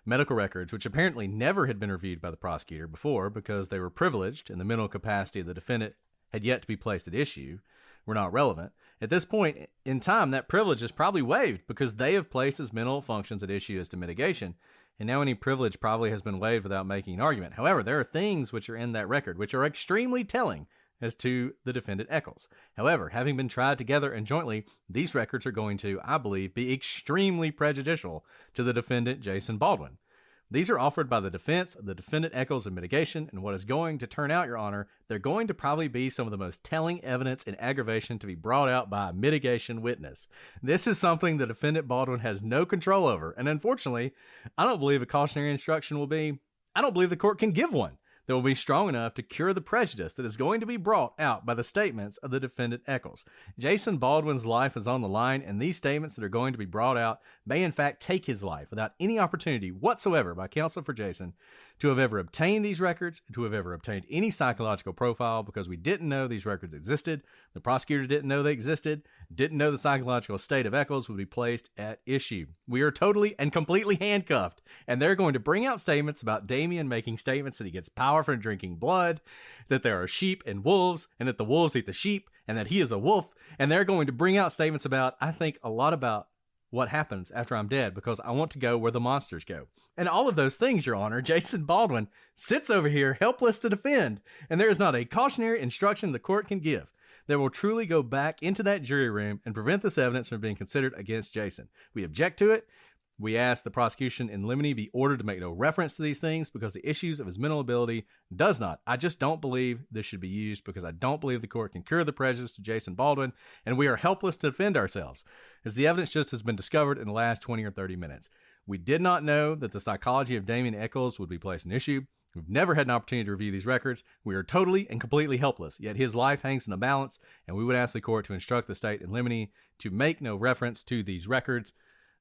medical records, which apparently never had been reviewed by the prosecutor before because they were privileged and the mental capacity of the defendant had yet to be placed at issue, were not relevant. At this point in time, that privilege is probably waived because they have placed his mental functions at issue as to mitigation, and now any privilege probably has been waived without making an argument. However, there are things which are in that record which are extremely telling as to the defendant Eckles. However, having been tried together and jointly, these records are going to, I believe, be extremely prejudicial to the defendant Jason Baldwin. These are offered by the defense of the defendant Eckles in mitigation, and what is going to turn out, Your Honor, they're going to probably be some of the most telling evidence in aggravation to be brought out by a mitigation witness. This is something the defendant Baldwin has no control over, and unfortunately, I don't believe a cautionary instruction will be, I don't believe the court can give one that will be strong enough to cure the prejudice that is going to be brought out by the statements of the defendant Eckles. Jason Baldwin's life is on the line, and these statements that are going to be brought out may in fact take his life without any opportunity whatsoever by counsel for Jason to have ever obtained these records, to have ever obtained any psychological profile, because we didn't know these records existed. The prosecutor didn't know they existed, didn't know the psychological state of Eckles would be placed at issue. We are totally and completely handcuffed, and they're going to bring out statements about Damien making statements that he gets power from drinking blood, that there are sheep and wolves, and that the wolves eat the sheep, and that he is a wolf, and they're going to bring out statements about, I think, a lot about what happens after I'm dead, because I want to go where the monsters go. And all of those things, Your Honor, Jason Baldwin sits over here helpless to defend, and there is not a cautionary instruction the court can give that will truly go back into that jury room and prevent this evidence from being considered against Jason. We object to it. We ask the prosecution in limine be ordered to make no reference to these things because the issues of his mental ability does not. I just don't believe this should be used because I don't believe the court can cure the prejudice to Jason Baldwin, and we are helpless to defend ourselves, as the evidence just has been discovered in the last 20 or 30 minutes. We did not know that the psychology of Damien Eckles would be placed in issue. We've never had an opportunity to review these records. We are totally and completely helpless, yet his life hangs in the balance, and we would ask the court to instruct the state in limine to make no reference to these records.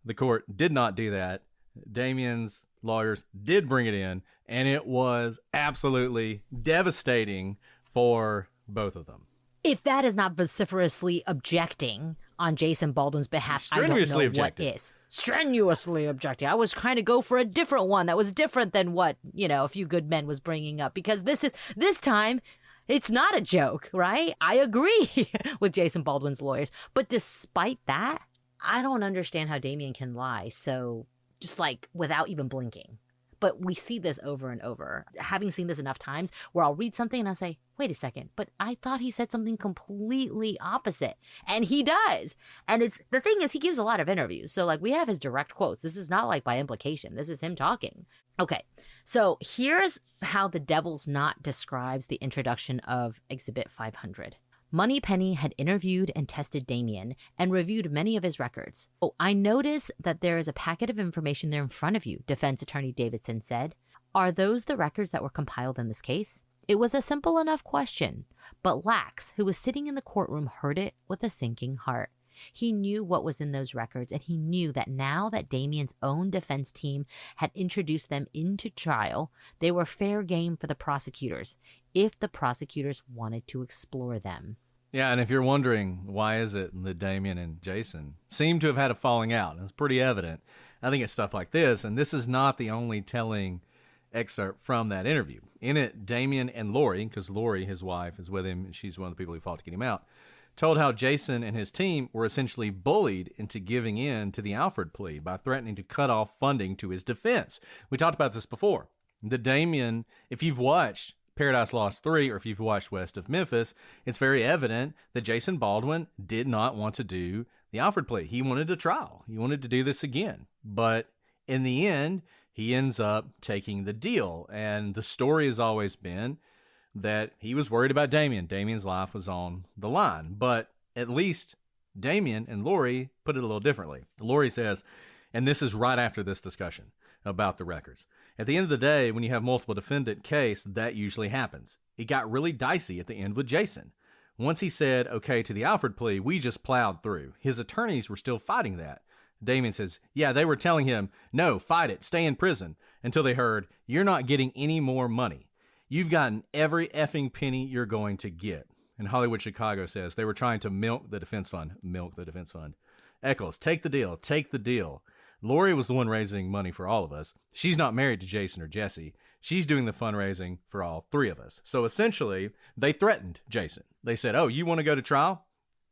The court did not do that. Damien's lawyers did bring it in, and it was absolutely devastating for both of them.
If that is not vociferously objecting on Jason Baldwin's behalf, I don't know what is. Strenuously objecting. I was trying to go for a different one that was different than what, A Few Good Men was bringing up, because this time, it's not a joke, right? I agree with Jason Baldwin's lawyers. But despite that, I don't understand how Damien can lie so just without even blinking. But we see this over and over. Having seen this enough times where I'll read something and I'll say, wait a second, but I thought he said something completely opposite. And he does. And the thing is, he gives a lot of interviews. So we have his direct quotes. This is not by implication. This is him talking. Okay, so here's how the Devil's Knot describes the introduction of Exhibit 500. Moneypenny had interviewed and tested Damien and reviewed many of his records. Oh, I notice that there is a packet of information there in front of you, Defense Attorney Davidson said. Are those the records that were compiled in this case? It was a simple enough question, but Lax, who was sitting in the courtroom, heard it with a sinking heart. He knew what was in those records, and he knew that now that Damien's own defense team had introduced them into trial, they were fair game for the prosecutors, if the prosecutors wanted to explore them.
Yeah, and if you're wondering why is it that Damien and Jason seem to have had a falling out, it's pretty evident. I think it's stuff like this, and this is not the only telling excerpt from that interview. In it, Damien and Lori, because Lori, his wife, is with him, and she's one of the people who fought to get him out, told how Jason and his team were essentially bullied into giving in to the Alfred plea by threatening to cut off funding to his defense. We talked about this before. The Damien, if you've watched Paradise Lost 3 or if you've watched West of Memphis, it's very evident that Jason Baldwin did not want to do the Alfred plea. He wanted a trial. He wanted to do this again. But in the end, he ends up taking the deal. And the story has always been that he was worried about Damien. Damien's life was on the line. But at least Damien and Lori put it a little differently. Lori says, and this is right after this discussion about the records, at the end of the day, when you have multiple defendant case, that usually happens. It got really dicey at the end with Jason. Once he said, okay, to the Alfred plea, we just plowed through. His attorneys were still fighting that. Damien says, yeah, they were telling him, no, fight it, stay in prison, until they heard, you're not getting any more money. You've gotten every effing penny you're going to get. And Hollywood Chicago says they were trying to milk the defense fund. Eckles, take the deal, take the deal. Lori was the one raising money for all of us. She's not married to Jason or Jessie. She's doing the fundraising for all three of us. So essentially, they threatened Jason. They said, oh, you want to go to trial?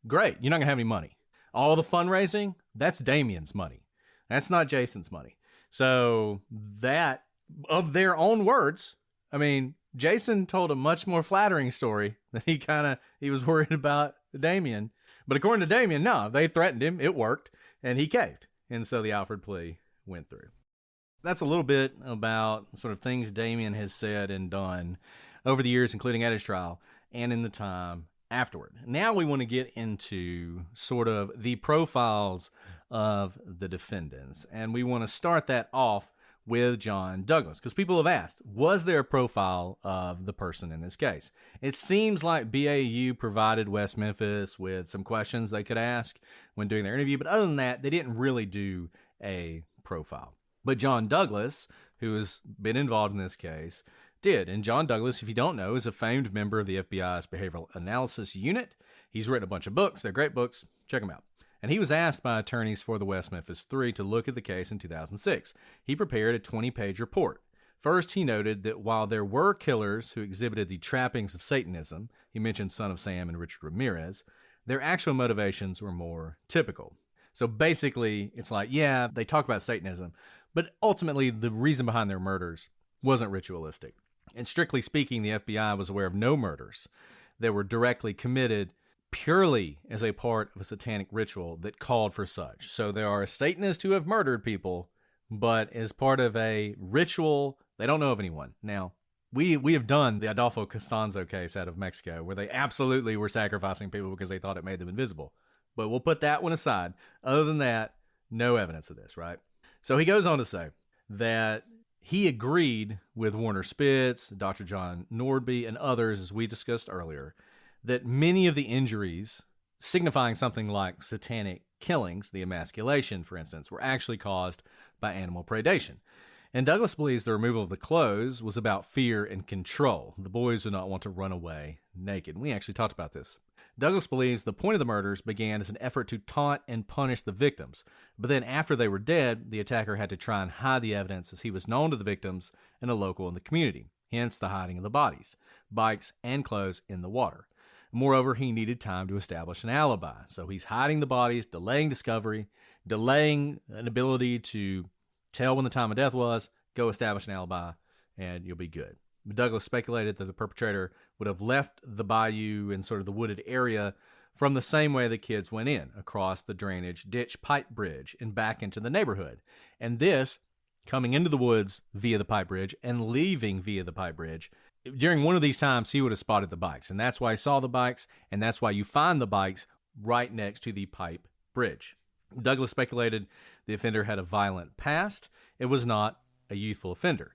Great, you're not going to have any money. All the fundraising, that's Damien's money. That's not Jason's money. So that, of their own words, I mean, Jason told a much more flattering story that he was worried about Damien. But according to Damien, no, they threatened him. It worked, and he caved. And so the Alford plea went through. That's a little bit about sort of things Damien has said and done over the years, including at his trial and in the time afterward. Now we want to get into sort of the profiles of the defendants. And we want to start that off with John Douglas, because people have asked, was there a profile of the person in this case? It seems like BAU provided West Memphis with some questions they could ask when doing their interview, but other than that, they didn't really do a profile. But John Douglas, who has been involved in this case, did. And John Douglas, if you don't know, is a famed member of the FBI's Behavioral Analysis Unit. He's written a bunch of books. They're great books. Check them out. And he was asked by attorneys for the West Memphis 3 to look at the case in 2006. He prepared a 20-page report. First, he noted that while there were killers who exhibited the trappings of Satanism, he mentioned Son of Sam and Richard Ramirez, their actual motivations were more typical. So basically, it's like, yeah, they talk about Satanism, but ultimately the reason behind their murders wasn't ritualistic. And strictly speaking, the FBI was aware of no murders that were directly committed purely as a part of a satanic ritual that called for such. So there are Satanists who have murdered people, but as part of a ritual, they don't know of anyone. Now, we have done the Adolfo Costanzo case out of Mexico, where they absolutely were sacrificing people because they thought it made them invisible. But we'll put that one aside. Other than that, no evidence of this, right? So he goes on to say that he agreed with Warner Spitz, Dr. John Nordby, and others, as we discussed earlier, that many of the injuries signifying something like satanic killings, the emasculation, for instance, were actually caused by animal predation. And Douglas believes the removal of the clothes was about fear and control. The boys would not want to run away naked. We actually talked about this. Douglas believes the point of the murders began as an effort to taunt and punish the victims, but then after they were dead, the attacker had to try and hide the evidence as he was known to the victims and a local in the community, hence the hiding of the bodies, bikes, and clothes in the water. Moreover, he needed time to establish an alibi, so he's hiding the bodies, delaying discovery, delaying an ability to tell when the time of death was, go establish an alibi, and you'll be good. Douglas speculated that the perpetrator would have left the bayou and sort of the wooded area from the same way the kids went in, across the drainage ditch pipe bridge and back into the neighborhood. And this, coming into the woods via the pipe bridge and leaving via the pipe bridge, during one of these times he would have spotted the bikes. And that's why he saw the bikes, and that's why you find the bikes right next to the pipe bridge. Douglas speculated the offender had a violent past. It was not a youthful offender.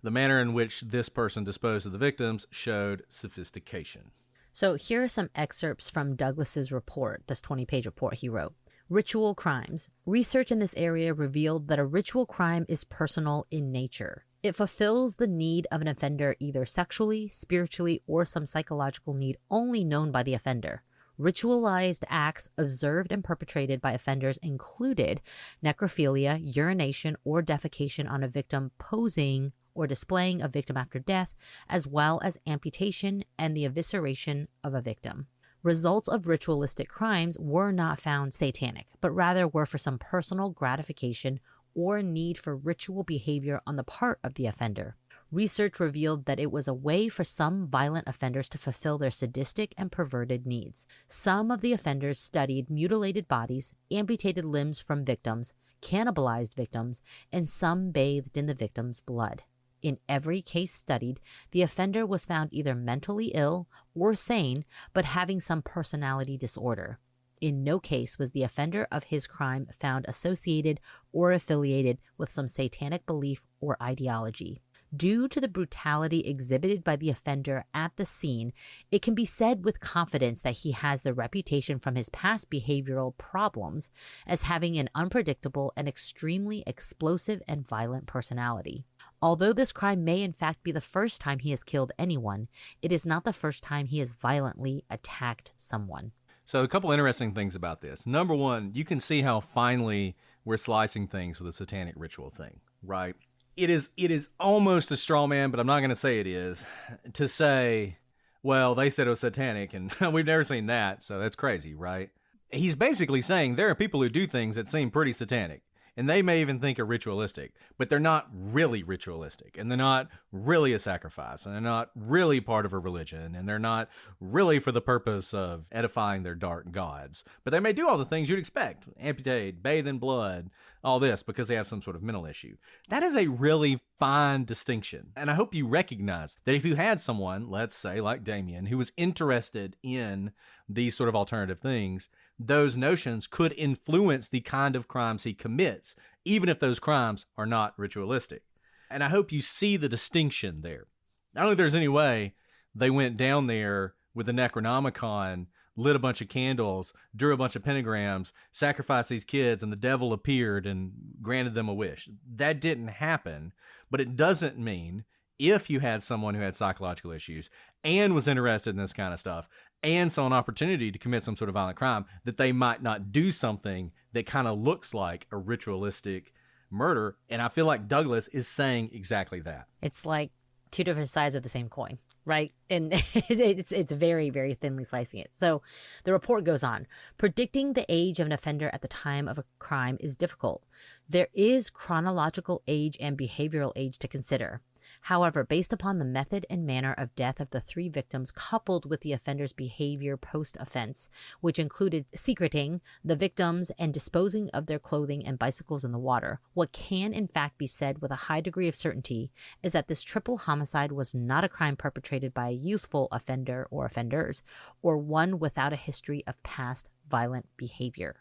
The manner in which this person disposed of the victims showed sophistication.
So here are some excerpts from Douglas's report, this 20-page report he wrote. Ritual crimes. Research in this area revealed that a ritual crime is personal in nature. It fulfills the need of an offender either sexually, spiritually, or some psychological need only known by the offender. Ritualized acts observed and perpetrated by offenders included necrophilia, urination, or defecation on a victim, posing or displaying a victim after death, as well as amputation and the evisceration of a victim. Results of ritualistic crimes were not found satanic, but rather were for some personal gratification or need for ritual behavior on the part of the offender. Research revealed that it was a way for some violent offenders to fulfill their sadistic and perverted needs. Some of the offenders studied mutilated bodies, amputated limbs from victims, cannibalized victims, and some bathed in the victim's blood. In every case studied, the offender was found either mentally ill or sane, but having some personality disorder. In no case was the offender of his crime found associated or affiliated with some satanic belief or ideology. Due to the brutality exhibited by the offender at the scene, it can be said with confidence that he has the reputation from his past behavioral problems as having an unpredictable and extremely explosive and violent personality. Although this crime may in fact be the first time he has killed anyone, it is not the first time he has violently attacked someone.
So a couple interesting things about this. Number one, you can see how finely we're slicing things with a satanic ritual thing, right? It is almost a straw man, but I'm not going to say it is, to say, well, they said it was satanic, and we've never seen that, so that's crazy, right? He's basically saying there are people who do things that seem pretty satanic, and they may even think are ritualistic, but they're not really ritualistic, and they're not really a sacrifice, and they're not really part of a religion, and they're not really for the purpose of edifying their dark gods. But they may do all the things you'd expect: amputate, bathe in blood, all this, because they have some sort of mental issue. That is a really fine distinction, and I hope you recognize that if you had someone, let's say like Damien, who was interested in these sort of alternative things, those notions could influence the kind of crimes he commits, even if those crimes are not ritualistic. And I hope you see the distinction there. I don't think there's any way they went down there with the Necronomicon, lit a bunch of candles, drew a bunch of pentagrams, sacrificed these kids, and the devil appeared and granted them a wish. That didn't happen, but it doesn't mean if you had someone who had psychological issues and was interested in this kind of stuff and saw an opportunity to commit some sort of violent crime, that they might not do something that kind of looks like a ritualistic murder. And I feel like Douglas is saying exactly that.
It's like two different sides of the same coin, right? And it's very, very thinly slicing it. So the report goes on. Predicting the age of an offender at the time of a crime is difficult. There is chronological age and behavioral age to consider. However, based upon the method and manner of death of the three victims, coupled with the offender's behavior post-offense, which included secreting the victims and disposing of their clothing and bicycles in the water, what can in fact be said with a high degree of certainty is that this triple homicide was not a crime perpetrated by a youthful offender or offenders, or one without a history of past violent behavior.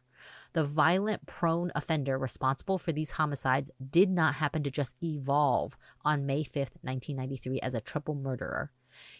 The violent prone offender responsible for these homicides did not happen to just evolve on May 5th, 1993 as a triple murderer.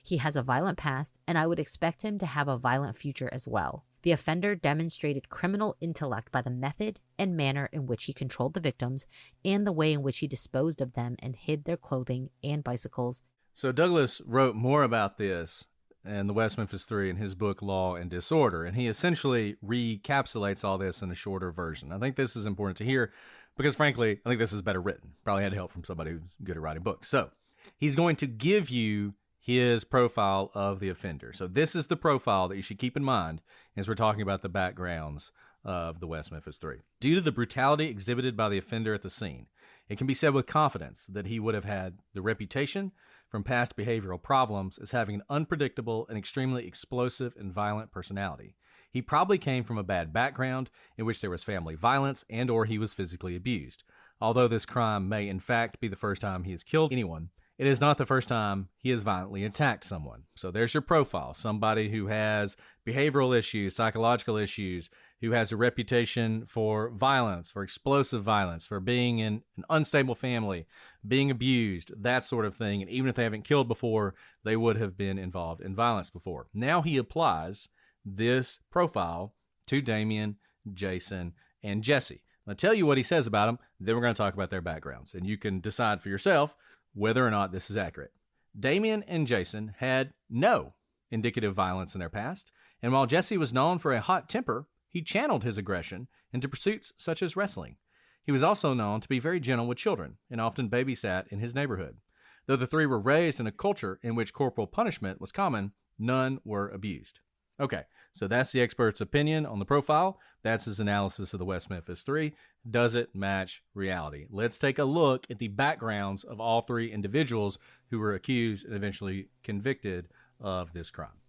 He has a violent past, and I would expect him to have a violent future as well. The offender demonstrated criminal intellect by the method and manner in which he controlled the victims and the way in which he disposed of them and hid their clothing and bicycles.
So Douglas wrote more about this and the West Memphis 3 in his book Law and Disorder, and he essentially recapsulates all this in a shorter version. I think this is important to hear because, frankly, I think this is better written. Probably had help from somebody who's good at writing books. So he's going to give you his profile of the offender. So this is the profile that you should keep in mind as we're talking about the backgrounds of the West Memphis 3. Due to the brutality exhibited by the offender at the scene, it can be said with confidence that he would have had the reputation from past behavioral problems as having an unpredictable and extremely explosive and violent personality. He probably came from a bad background in which there was family violence and or he was physically abused. Although this crime may in fact be the first time he has killed anyone, it is not the first time he has violently attacked someone. So there's your profile. Somebody who has behavioral issues, psychological issues, who has a reputation for violence, for explosive violence, for being in an unstable family, being abused, that sort of thing. And even if they haven't killed before, they would have been involved in violence before. Now he applies this profile to Damien, Jason, and Jessie. I'll tell you what he says about them, then we're going to talk about their backgrounds. And you can decide for yourself whether or not this is accurate. Damien and Jason had no indicative violence in their past, and while Jessie was known for a hot temper, he channeled his aggression into pursuits such as wrestling. He was also known to be very gentle with children and often babysat in his neighborhood. Though the three were raised in a culture in which corporal punishment was common, none were abused. Okay, so that's the expert's opinion on the profile. That's his analysis of the West Memphis 3. Does it match reality? Let's take a look at the backgrounds of all three individuals who were accused and eventually convicted of this crime.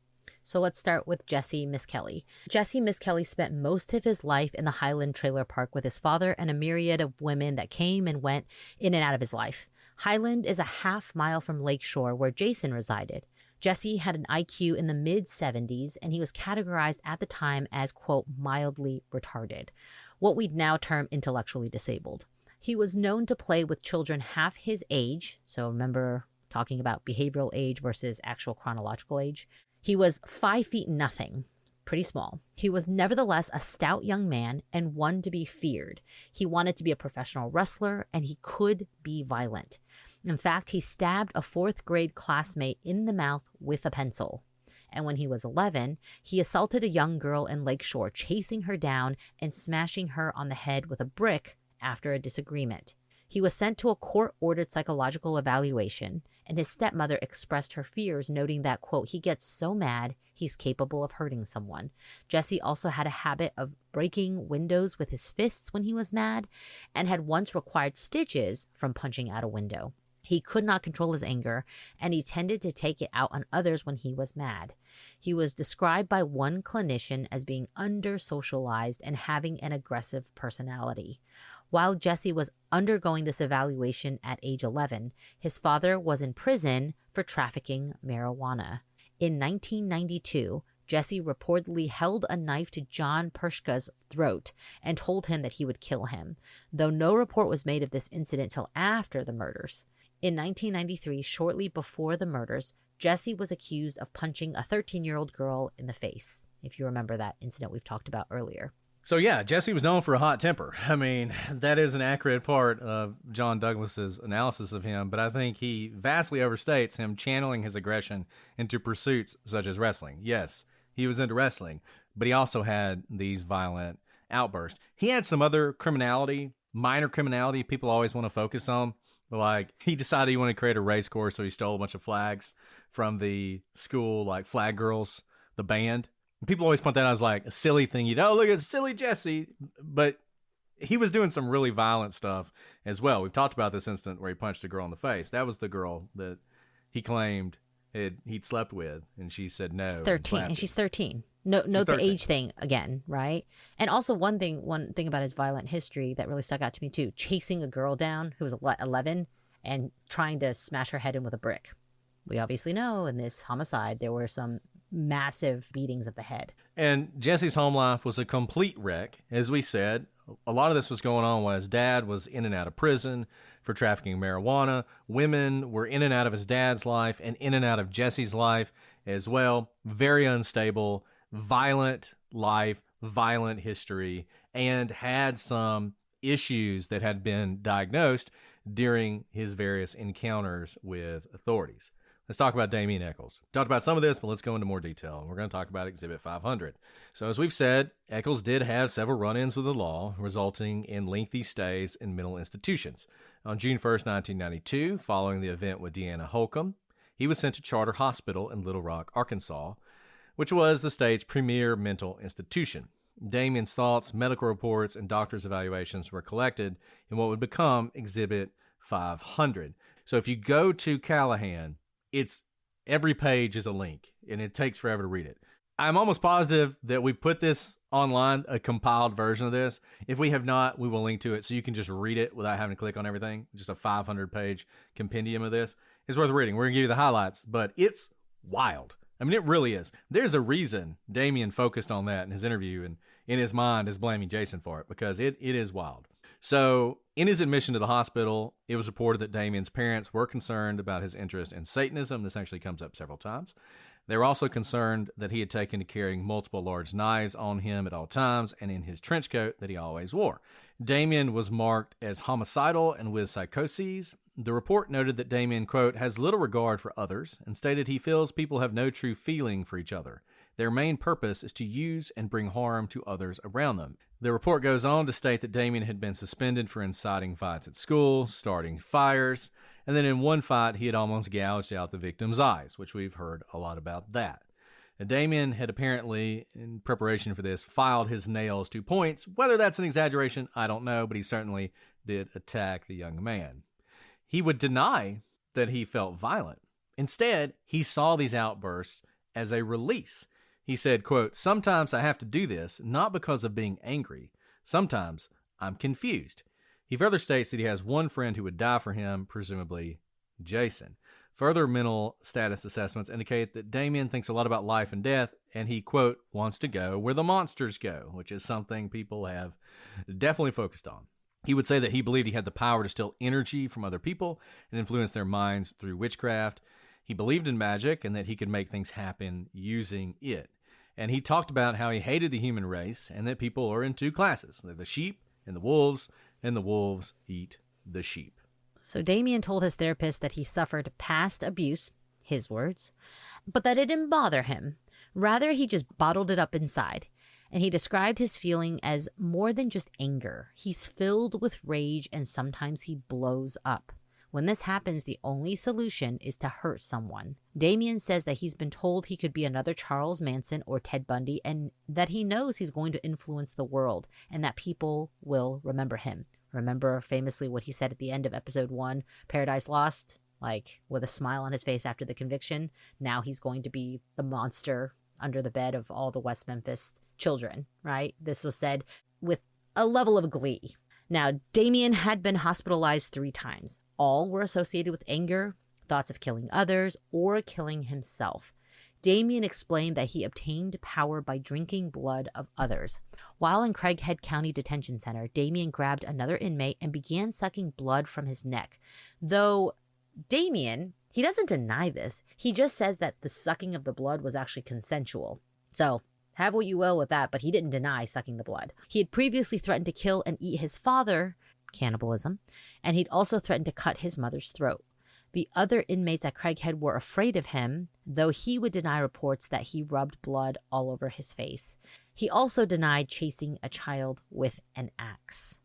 So let's start with Jessie Misskelley. Jessie Misskelley spent most of his life in the Highland Trailer Park with his father and a myriad of women that came and went in and out of his life. Highland is a half-mile from Lakeshore where Jason resided. Jessie had an IQ in the mid-70s, and he was categorized at the time as, quote, mildly retarded, what we'd now term intellectually disabled. He was known to play with children half his age. So remember talking about behavioral age versus actual chronological age. He was 5 feet nothing, pretty small. He was nevertheless a stout young man and one to be feared. He wanted to be a professional wrestler, and he could be violent. In fact, he stabbed a 4th grade classmate in the mouth with a pencil. And when he was 11, he assaulted a young girl in Lakeshore, chasing her down and smashing her on the head with a brick after a disagreement. He was sent to a court-ordered psychological evaluation, and his stepmother expressed her fears, noting that, quote, he gets so mad, he's capable of hurting someone. Jessie also had a habit of breaking windows with his fists when he was mad, and had once required stitches from punching out a window. He could not control his anger, and he tended to take it out on others when he was mad. He was described by one clinician as being under-socialized and having an aggressive personality. While Jessie was undergoing this evaluation at age 11, his father was in prison for trafficking marijuana. In 1992, Jessie reportedly held a knife to John Pershka's throat and told him that he would kill him, though no report was made of this incident till after the murders. In 1993, shortly before the murders, Jessie was accused of punching a 13-year-old girl in the face, if you remember that incident we've talked about earlier.
So yeah, Jessie was known for a hot temper. I mean, that is an accurate part of John Douglas's analysis of him, but I think he vastly overstates him channeling his aggression into pursuits such as wrestling. Yes, he was into wrestling, but he also had these violent outbursts. He had some other criminality, minor criminality people always want to focus on. Like, he decided he wanted to create a race course, so he stole a bunch of flags from the school, like Flag Girls, the band. People always point that out as like a silly thing. Look at silly Jessie. But he was doing some really violent stuff as well. We've talked about this incident where he punched a girl in the face. That was the girl that he claimed he'd slept with, and she said no.
She's 13, and she's 13. Note the age thing again, right? And also one thing about his violent history that really stuck out to me too: chasing a girl down who was 11 and trying to smash her head in with a brick. We obviously know in this homicide there were some massive beatings of the head.
And Jessie's home life was a complete wreck. As we said, a lot of this was going on while his dad was in and out of prison for trafficking marijuana. Women were in and out of his dad's life and in and out of Jessie's life as well. Very unstable, violent life, violent history, and had some issues that had been diagnosed during his various encounters with authorities. Let's talk about Damien Eckles. Talked about some of this, but let's go into more detail. We're going to talk about Exhibit 500. So as we've said, Eckles did have several run-ins with the law, resulting in lengthy stays in mental institutions. On June 1st, 1992, following the event with Deanna Holcomb, he was sent to Charter Hospital in Little Rock, Arkansas, which was the state's premier mental institution. Damien's thoughts, medical reports, and doctor's evaluations were collected in what would become Exhibit 500. So if you go to Callahan, it's every page is a link, and it takes forever to read it. I'm almost positive that we put this online, a compiled version of this. If we have not, we will link to it so you can just read it without having to click on everything. Just a 500-page compendium of this. It's worth reading. We're going to give you the highlights, but it's wild. I mean, it really is. There's a reason Damien focused on that in his interview, and in his mind is blaming Jason for it, because it is wild. So in his admission to the hospital, it was reported that Damien's parents were concerned about his interest in Satanism. This actually comes up several times. They were also concerned that he had taken to carrying multiple large knives on him at all times and in his trench coat that he always wore. Damien was marked as homicidal and with psychoses. The report noted that Damien, quote, has little regard for others and stated he feels people have no true feeling for each other. Their main purpose is to use and bring harm to others around them. The report goes on to state that Damien had been suspended for inciting fights at school, starting fires, and then in one fight he had almost gouged out the victim's eyes, which we've heard a lot about that. Now, Damien had apparently, in preparation for this, filed his nails to points. Whether that's an exaggeration, I don't know, but he certainly did attack the young man. He would deny that he felt violent. Instead, he saw these outbursts as a release. He said, quote, sometimes I have to do this, not because of being angry. Sometimes I'm confused. He further states that he has one friend who would die for him, presumably Jason. Further mental status assessments indicate that Damien thinks a lot about life and death, and he, quote, wants to go where the monsters go, which is something people have definitely focused on. He would say that he believed he had the power to steal energy from other people and influence their minds through witchcraft. He believed in magic and that he could make things happen using it. And he talked about how he hated the human race and that people are in two classes. They're the sheep and the wolves eat the sheep.
So Damien told his therapist that he suffered past abuse, his words, but that it didn't bother him. Rather, he just bottled it up inside. And he described his feeling as more than just anger. He's filled with rage and sometimes he blows up. When this happens, the only solution is to hurt someone. Damien says that he's been told he could be another Charles Manson or Ted Bundy and that he knows he's going to influence the world and that people will remember him. Remember famously what he said at the end of episode 1, Paradise Lost? Like with a smile on his face after the conviction. Now he's going to be the monster under the bed of all the West Memphis children, right? This was said with a level of glee. Now, Damien had been hospitalized 3 times. All were associated with anger, thoughts of killing others, or killing himself. Damien explained that he obtained power by drinking blood of others. While in Craighead County Detention Center, Damien grabbed another inmate and began sucking blood from his neck. Though Damien, he doesn't deny this. He just says that the sucking of the blood was actually consensual. So, have what you will with that, but he didn't deny sucking the blood. He had previously threatened to kill and eat his father, cannibalism, and he'd also threatened to cut his mother's throat. The other inmates at Craighead were afraid of him, though he would deny reports that he rubbed blood all over his face. He also denied chasing a child with an axe.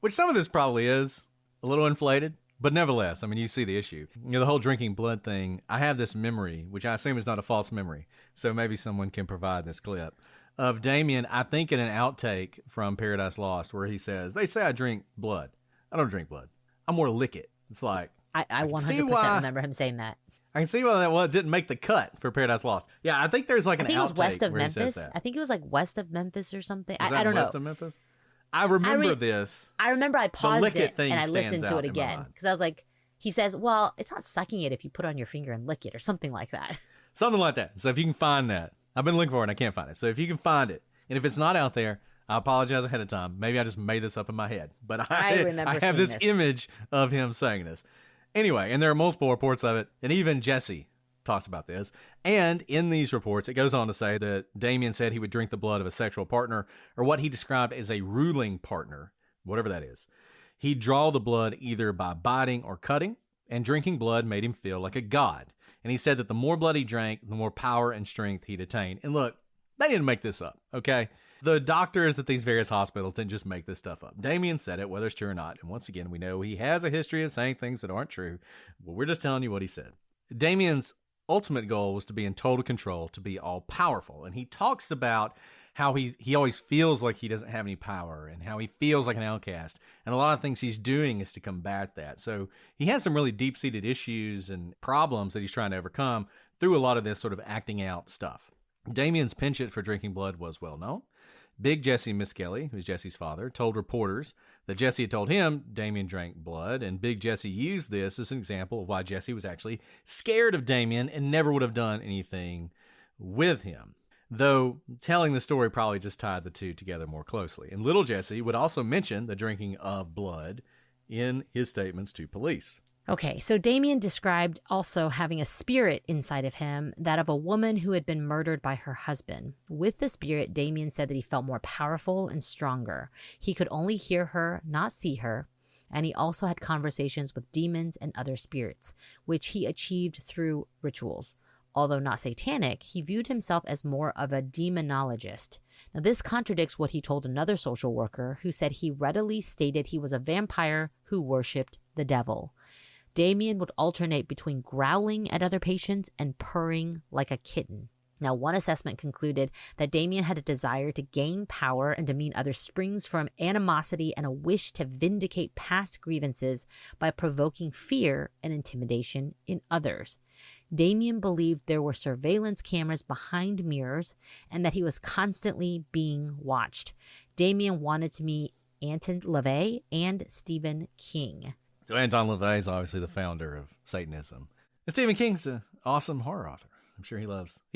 Which some of this probably is a little inflated, but nevertheless, I mean, you see the issue. You know, the whole drinking blood thing, I have this memory, which I assume is not a false memory, so maybe someone can provide this clip, of Damien, I think in an outtake from Paradise Lost, where he says, they say I drink blood. I don't drink blood. I more lick it. It's like,
I 100% remember him saying that.
I can see why that didn't make the cut for Paradise Lost. Yeah, I think there's like an outtake.
I think it was west of
where
Memphis.
He says that.
I think it was like west of Memphis or something. I don't
west
know.
Of Memphis? I remember this.
I remember I paused it and I listened to it
in
again because I was like, he says, well, it's not sucking it if you put it on your finger and lick it or something like that.
Something like that. So if you can find that. I've been looking for it and I can't find it. So if you can find it, and if it's not out there, I apologize ahead of time. Maybe I just made this up in my head. But I have this image of him saying this. Anyway, and there are multiple reports of it, and even Jessie talks about this. And in these reports, it goes on to say that Damien said he would drink the blood of a sexual partner, or what he described as a ruling partner, whatever that is. He'd draw the blood either by biting or cutting, and drinking blood made him feel like a god. And he said that the more blood he drank, the more power and strength he'd attain. And look, they didn't make this up, okay? The doctors at these various hospitals didn't just make this stuff up. Damien said it, whether it's true or not. And once again, we know he has a history of saying things that aren't true. Well, we're just telling you what he said. Damien's ultimate goal was to be in total control, to be all-powerful. And he talks about how he always feels like he doesn't have any power and how he feels like an outcast. And a lot of things he's doing is to combat that. So he has some really deep-seated issues and problems that he's trying to overcome through a lot of this sort of acting out stuff. Damien's penchant for drinking blood was well known. Big Jessie Misskelley, who's Jessie's father, told reporters that Jessie had told him Damien drank blood, and Big Jessie used this as an example of why Jessie was actually scared of Damien and never would have done anything with him. Though telling the story probably just tied the two together more closely. And little Jessie would also mention the drinking of blood in his statements to police.
Okay, so Damien described also having a spirit inside of him, that of a woman who had been murdered by her husband. With the spirit, Damien said that he felt more powerful and stronger. He could only hear her, not see her, and he also had conversations with demons and other spirits, which he achieved through rituals. Although not satanic, he viewed himself as more of a demonologist. Now, this contradicts what he told another social worker who said he readily stated he was a vampire who worshipped the devil. Damien would alternate between growling at other patients and purring like a kitten. Now, one assessment concluded that Damien had a desire to gain power and demean others springs from animosity and a wish to vindicate past grievances by provoking fear and intimidation in others. Damien believed there were surveillance cameras behind mirrors and that he was constantly being watched. Damien wanted to meet Anton LaVey and Stephen King.
So Anton LaVey is obviously the founder of Satanism. And Stephen King's an awesome horror author. I'm sure he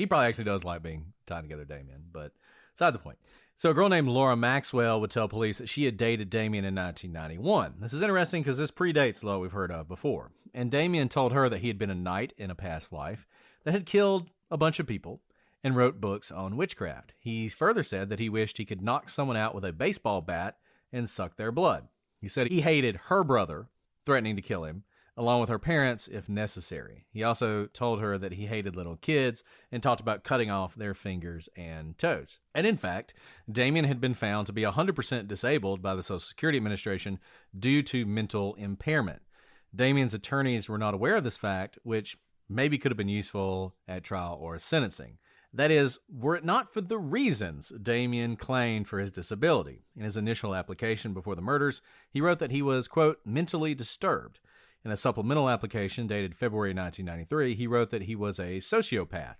probably actually does like being tied together, Damien. But Beside the point. So a girl named Laura Maxwell would tell police that she had dated Damien in 1991. This is interesting because this predates what we've heard of before. And Damien told her that he had been a knight in a past life that had killed a bunch of people and wrote books on witchcraft. He further said that he wished he could knock someone out with a baseball bat and suck their blood. He said he hated her brother, threatening to kill him, along with her parents if necessary. He also told her that he hated little kids and talked about cutting off their fingers and toes. And in fact, Damien had been found to be 100% disabled by the Social Security Administration due to mental impairment. Damien's attorneys were not aware of this fact, which maybe could have been useful at trial or sentencing. That is, were it not for the reasons Damien claimed for his disability. In his initial application before the murders, he wrote that he was, quote, mentally disturbed. In a supplemental application dated February 1993, he wrote that he was a sociopath.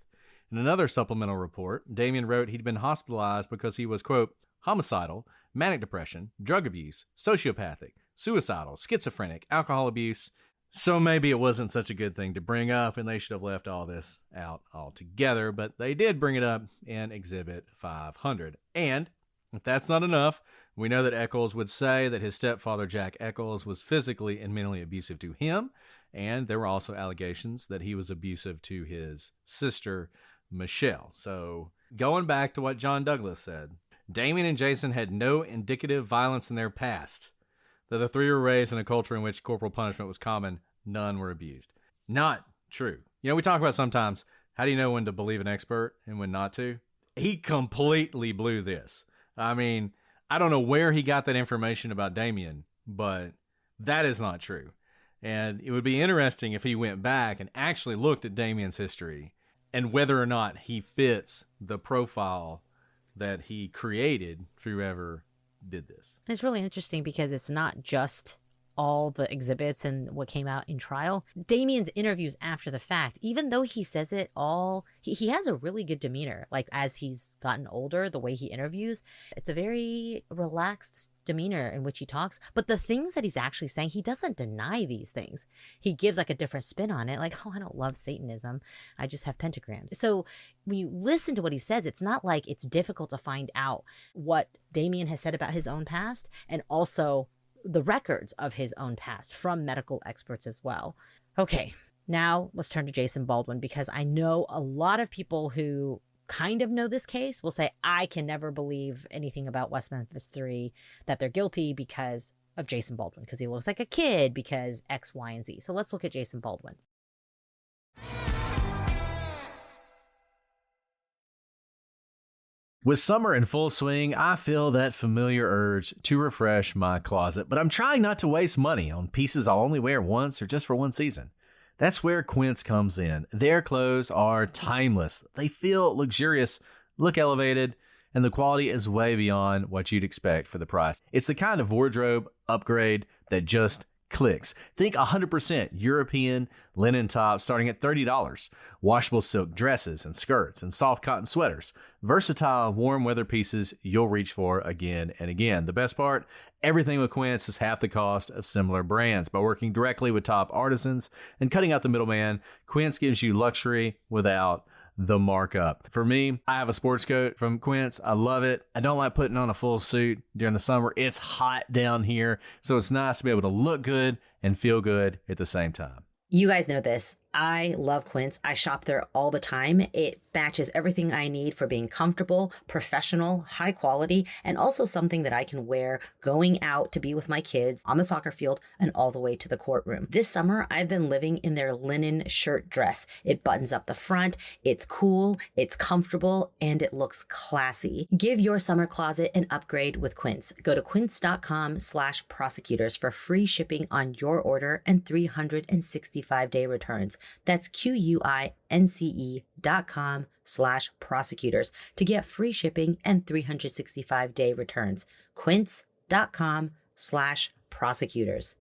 In another supplemental report, Damien wrote he'd been hospitalized because he was, quote, homicidal, manic depression, drug abuse, sociopathic, suicidal, schizophrenic, alcohol abuse. So maybe it wasn't such a good thing to bring up, and they should have left all this out altogether, but they did bring it up in Exhibit 500. And if that's not enough, we know that Eckles would say that his stepfather, Jack Eckles, was physically and mentally abusive to him, and there were also allegations that he was abusive to his sister, Michelle. So going back to what John Douglas said, Damien and Jason had no indicative violence in their past. That the three were raised in a culture in which corporal punishment was common, none were abused. Not true. You know, we talk about sometimes, how do you know when to believe an expert and when not to? He completely blew this. I mean, I don't know where he got that information about Damien, but that is not true. And it would be interesting if he went back and actually looked at Damien's history and whether or not he fits the profile that he created for whoever did this.
It's really interesting because it's not just all the exhibits and what came out in trial. Damien's interviews after the fact, even though he says it all, he has a really good demeanor. Like as he's gotten older, the way he interviews, it's a very relaxed demeanor in which he talks. But the things that he's actually saying, he doesn't deny these things. He gives like a different spin on it. Like, oh, I don't love Satanism. I just have pentagrams. So when you listen to what he says, it's not like it's difficult to find out what Damien has said about his own past and also the records of his own past from medical experts as well. Okay, now let's turn to Jason Baldwin, because I know a lot of people who kind of know this case will say, I can never believe anything about West Memphis 3, that they're guilty because of Jason Baldwin, because he looks like a kid, because X, Y, and Z. So let's look at Jason Baldwin.
With summer in full swing, I feel that familiar urge to refresh my closet, but I'm trying not to waste money on pieces I'll only wear once or just for one season. That's where Quince comes in. Their clothes are timeless. They feel luxurious, look elevated, and the quality is way beyond what you'd expect for the price. It's the kind of wardrobe upgrade that just clicks. Think 100% European linen tops starting at $30, washable silk dresses and skirts and soft cotton sweaters, versatile warm weather pieces you'll reach for again and again. The best part, everything with Quince is half the cost of similar brands. By working directly with top artisans and cutting out the middleman, Quince gives you luxury without the markup. For me, I have a sports coat from Quince. I love it. I don't like putting on a full suit during the summer. It's hot down here, so it's nice to be able to look good and feel good at the same time.
You guys know this. I love Quince. I shop there all the time. It matches everything I need for being comfortable, professional, high quality, and also something that I can wear going out to be with my kids on the soccer field and all the way to the courtroom. This summer, I've been living in their linen shirt dress. It buttons up the front, it's cool, it's comfortable, and it looks classy. Give your summer closet an upgrade with Quince. Go to quince.com/prosecutors for free shipping on your order and 365-day returns. That's QUINCE.com/prosecutors to get free shipping and 365-day returns. Quince.com/prosecutors.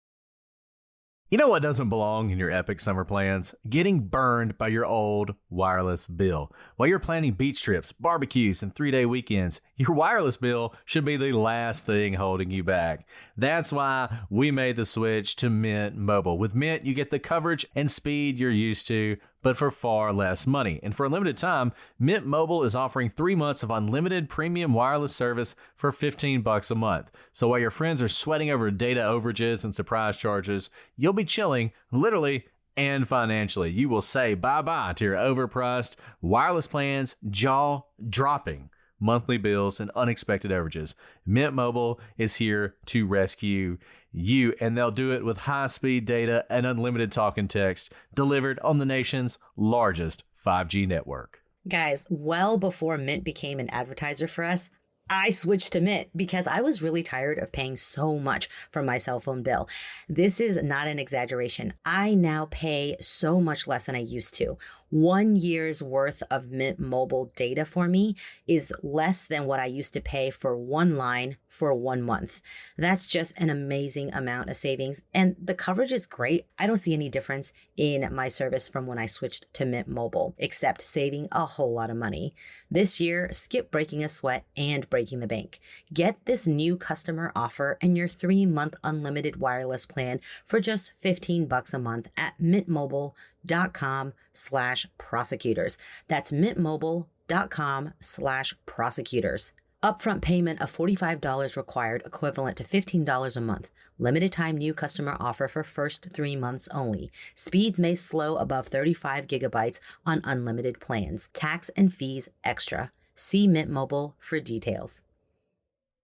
You know what doesn't belong in your epic summer plans? Getting burned by your old wireless bill. While you're planning beach trips, barbecues, and 3-day weekends, your wireless bill should be the last thing holding you back. That's why we made the switch to Mint Mobile. With Mint, you get the coverage and speed you're used to, but for far less money. And for a limited time, Mint Mobile is offering 3 months of unlimited premium wireless service for $15 a month. So while your friends are sweating over data overages and surprise charges, you'll be chilling, literally and financially. You will say bye-bye to your overpriced wireless plans, jaw-dropping monthly bills, and unexpected overages. Mint Mobile is here to rescue you, and they'll do it with high-speed data and unlimited talk and text delivered on the nation's largest 5G network.
Guys, well before Mint became an advertiser for us, I switched to Mint because I was really tired of paying so much for my cell phone bill. This is not an exaggeration. I now pay so much less than I used to. 1 year's worth of Mint Mobile data for me is less than what I used to pay for one line for 1 month. That's just an amazing amount of savings. And the coverage is great. I don't see any difference in my service from when I switched to Mint Mobile, except saving a whole lot of money. This year, skip breaking a sweat and breaking the bank. Get this new customer offer and your 3-month unlimited wireless plan for just $15 a month at mintmobile.com/prosecutors. That's mintmobile.com/prosecutors. Upfront payment of $45 required, equivalent to $15 a month. Limited time new customer offer for first 3 months only. Speeds may slow above 35 gigabytes on unlimited plans. Tax and fees extra. See Mint Mobile for details.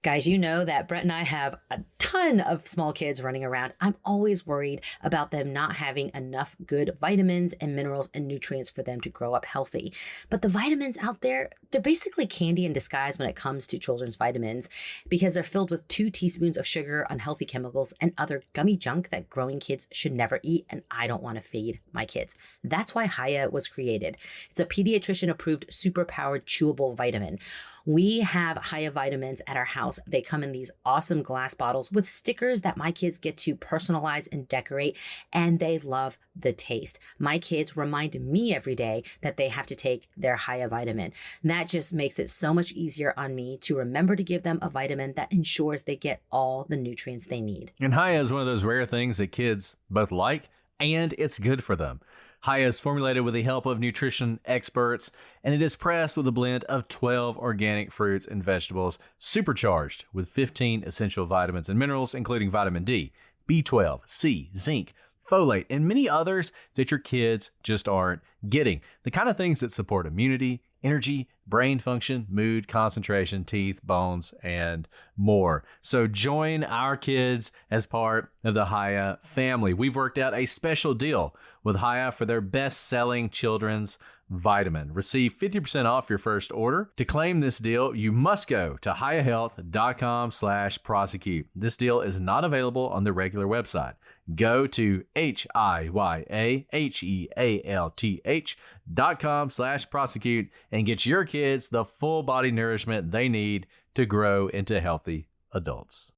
Guys, you know that Brett and I have a ton of small kids running around. I'm always worried about them not having enough good vitamins and minerals and nutrients for them to grow up healthy. But the vitamins out there, they're basically candy in disguise when it comes to children's vitamins because they're filled with 2 teaspoons of sugar, unhealthy chemicals, and other gummy junk that growing kids should never eat, and I don't want to feed my kids. That's why Hiya was created. It's a pediatrician-approved, super-powered, chewable vitamin. We have Hiya vitamins at our house. They come in these awesome glass bottles with stickers that my kids get to personalize and decorate, and they love the taste. My kids remind me every day that they have to take their Hiya vitamin. And that just makes it so much easier on me to remember to give them a vitamin that ensures they get all the nutrients they need.
And Hiya is one of those rare things that kids both like, and it's good for them. Hiya is formulated with the help of nutrition experts, and it is pressed with a blend of 12 organic fruits and vegetables, supercharged with 15 essential vitamins and minerals, including vitamin D, B12, C, zinc, folate, and many others that your kids just aren't getting. The kind of things that support immunity, energy, brain function, mood, concentration, teeth, bones, and more. So join our kids as part of the Hiya family. We've worked out a special deal with Hiya for their best-selling children's vitamin. Receive 50% off your first order. To claim this deal, you must go to hiyahealth.com/prosecute. This deal is not available on the regular website. Go to hiyahealth.com/prosecute and get your kids the full body nourishment they need to grow into healthy adults.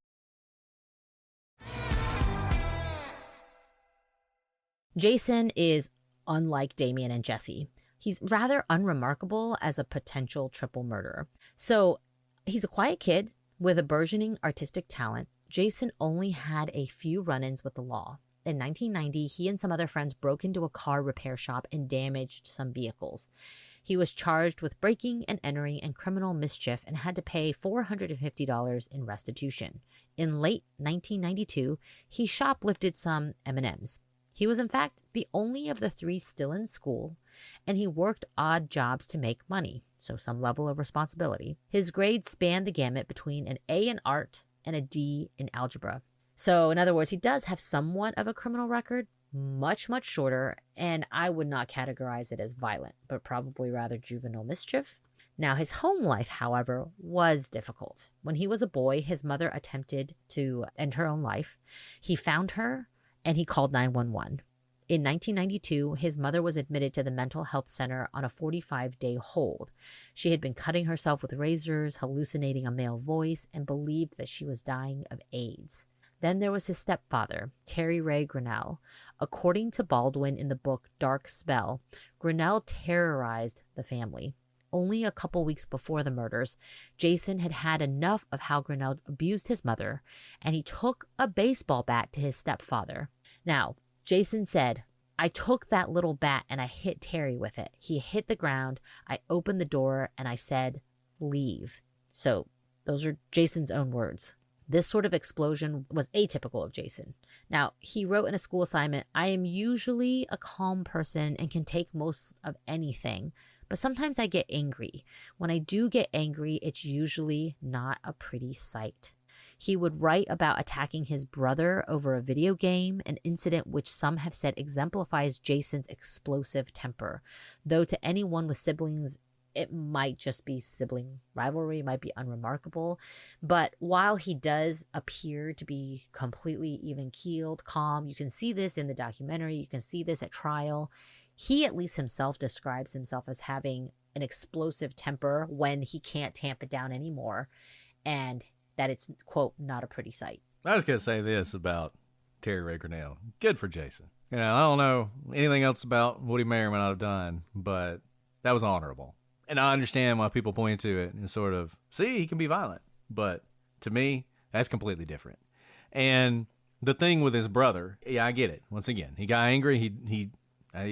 Jason is unlike Damien and Jessie. He's rather unremarkable as a potential triple murderer. So he's a quiet kid with a burgeoning artistic talent. Jason only had a few run-ins with the law. In 1990, he and some other friends broke into a car repair shop and damaged some vehicles. He was charged with breaking and entering and criminal mischief and had to pay $450 in restitution. In late 1992, he shoplifted some M&Ms. He was, in fact, the only of the 3 still in school, and he worked odd jobs to make money, so some level of responsibility. His grades spanned the gamut between an A in art and a D in algebra. So, in other words, he does have somewhat of a criminal record, much, much shorter, and I would not categorize it as violent, but probably rather juvenile mischief. Now, his home life, however, was difficult. When he was a boy, his mother attempted to end her own life. He found her, and he called 911. In 1992, his mother was admitted to the mental health center on a 45-day hold. She had been cutting herself with razors, hallucinating a male voice, and believed that she was dying of AIDS. Then there was his stepfather, Terry Ray Grinnell. According to Baldwin in the book Dark Spell, Grinnell terrorized the family. Only a couple weeks before the murders, Jason had had enough of how Grinnell abused his mother, and he took a baseball bat to his stepfather. Now, Jason said, I took that little bat and I hit Terry with it. He hit the ground. I opened the door and I said, leave. So those are Jason's own words. This sort of explosion was atypical of Jason. Now, he wrote in a school assignment, I am usually a calm person and can take most of anything, but sometimes I get angry. When I do get angry, it's usually not a pretty sight. He would write about attacking his brother over a video game, an incident which some have said exemplifies Jason's explosive temper. Though to anyone with siblings, it might just be sibling rivalry, might be unremarkable. But while he does appear to be completely even-keeled, calm, you can see this in the documentary, you can see this at trial, he at least himself describes himself as having an explosive temper when he can't tamp it down anymore, and that it's, quote, not a pretty sight.
I was going to say this about Terry Ray. Good for Jason. You know, I don't know anything else about what he may or may not have done, but that was honorable. And I understand why people point to it and sort of, see, he can be violent. But to me, that's completely different. And the thing with his brother, yeah, I get it. Once again, he got angry. He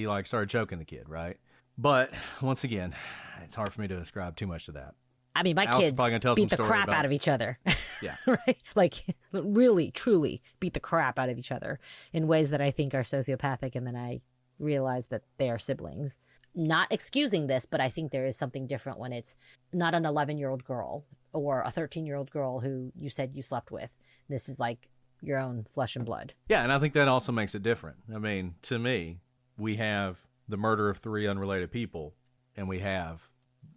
like started choking the kid, right? But once again, it's hard for me to ascribe too much to that.
I mean, my kids beat the crap out of each other.
Yeah.
Right? Like, really, truly beat the crap out of each other in ways that I think are sociopathic. And then I realize that they are siblings. Not excusing this, but I think there is something different when it's not an 11-year-old girl or a 13-year-old girl who you said you slept with. This is like your own flesh and blood.
Yeah, and I think that also makes it different. I mean, to me, we have the murder of 3 unrelated people, and we have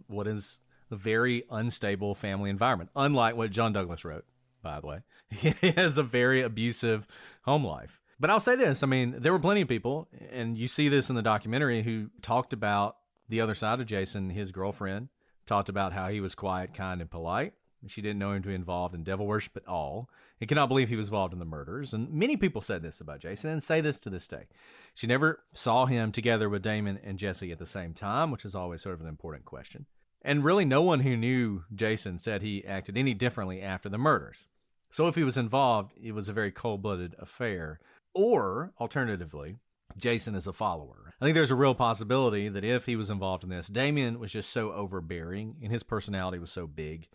what is a very unstable family environment, unlike what John Douglas wrote, by the way. He has a very abusive home life. But I'll say this, I mean, there were plenty of people, and you see this in the documentary, who talked about the other side of Jason. His girlfriend talked about how he was quiet, kind, and polite. She didn't know him to be involved in devil worship at all, and cannot believe he was involved in the murders. And many people said this about Jason, and say this to this day. She never saw him together with Damien and Jessie at the same time, which is always sort of an important question. And really no one who knew Jason said he acted any differently after the murders. So if he was involved, it was a very cold-blooded affair. Or, alternatively, Jason is a follower. I think there's a real possibility that if he was involved in this, Damien was just so overbearing and his personality was so big,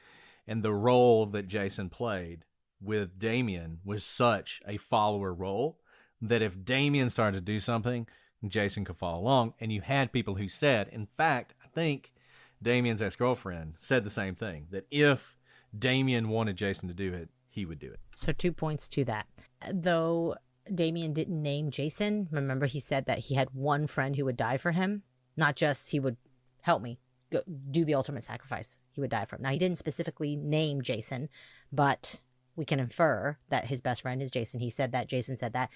and the role that Jason played with Damien was such a follower role that if Damien started to do something, Jason could follow along. And you had people who said, in fact, I think Damien's ex-girlfriend said the same thing, that if Damien wanted Jason to do it, he would do it.
So 2 points to that. Though Damien didn't name Jason, remember he said that he had one friend who would die for him, not just he would help me go do the ultimate sacrifice, he would die for him. Now, he didn't specifically name Jason, but we can infer that his best friend is Jason. He said that, Jason said that.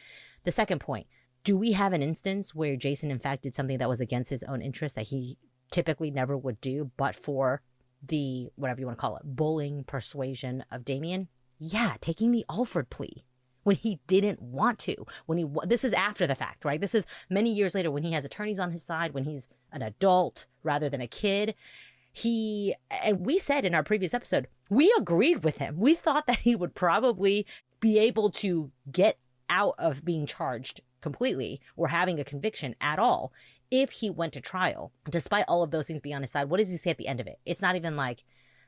The second point, do we have an instance where Jason in fact did something that was against his own interest that he typically never would do, but for the, whatever you want to call it, bullying persuasion of Damien? Yeah, taking the Alford plea when he didn't want to. This is after the fact, right? This is many years later when he has attorneys on his side, when he's an adult rather than a kid. And we said in our previous episode, we agreed with him. We thought that he would probably be able to get out of being charged completely or having a conviction at all if he went to trial. Despite all of those things being on his side, what does he say at the end of it? It's not even like,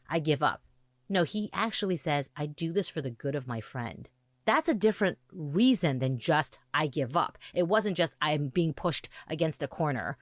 I give up. No, he actually says, I do this for the good of my friend. That's a different reason than just, I give up. It wasn't just, I'm being pushed against a corner.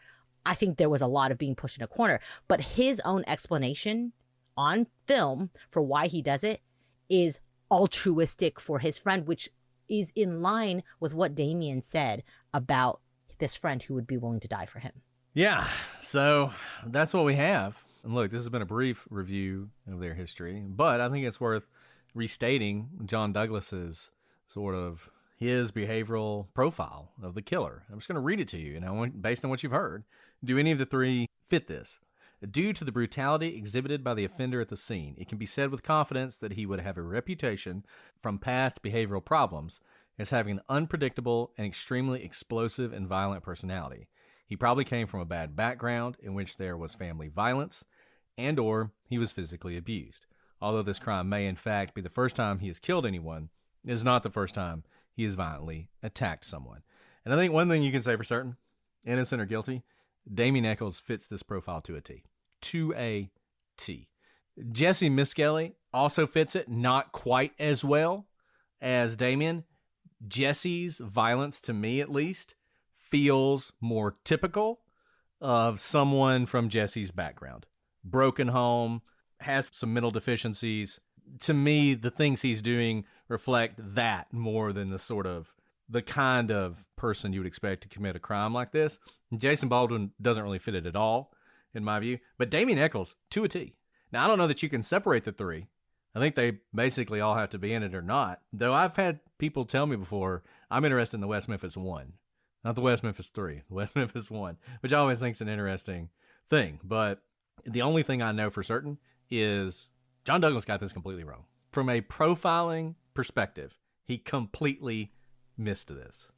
I think there was a lot of being pushed in a corner. But his own explanation on film for why he does it is altruistic for his friend, which is in line with what Damien said about this friend who would be willing to die for him.
Yeah, so that's what we have. And look, this has been a brief review of their history, but I think it's worth restating John Douglas's sort of his behavioral profile of the killer. I'm just going to read it to you, based on what you've heard. Do any of the three fit this? Due to the brutality exhibited by the offender at the scene, it can be said with confidence that he would have a reputation from past behavioral problems as having an unpredictable and extremely explosive and violent personality. He probably came from a bad background in which there was family violence and/or he was physically abused. Although this crime may in fact be the first time he has killed anyone, it is not the first time he has violently attacked someone. And I think one thing you can say for certain, innocent or guilty, Damien Eckles fits this profile to a T. To a T. Jessie Misskelley also fits it, not quite as well as Damien. Jessie's violence, to me at least, feels more typical of someone from Jessie's background. Broken home, has some mental deficiencies. To me, the things he's doing reflect that more than the kind of person you would expect to commit a crime like this. Jason Baldwin doesn't really fit it at all, in my view. But Damien Eckles, to a T. Now, I don't know that you can separate the three. I think they basically all have to be in it or not. Though I've had people tell me before, I'm interested in the West Memphis 1. Not the West Memphis 3, the West Memphis 1, which I always think is an interesting thing. But the only thing I know for certain is John Douglas got this completely wrong. From a profiling perspective, he completely missed this.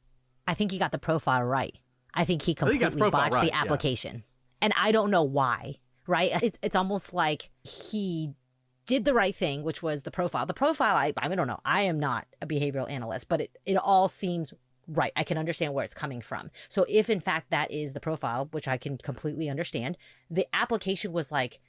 I think he got the profile right. I think he completely botched the application. Yeah. And I don't know why, right? It's almost like he did the right thing, which was the profile. The profile, I don't know. I am not a behavioral analyst, but it all seems right. I can understand where it's coming from. So if in fact that is the profile, which I can completely understand, the application was like,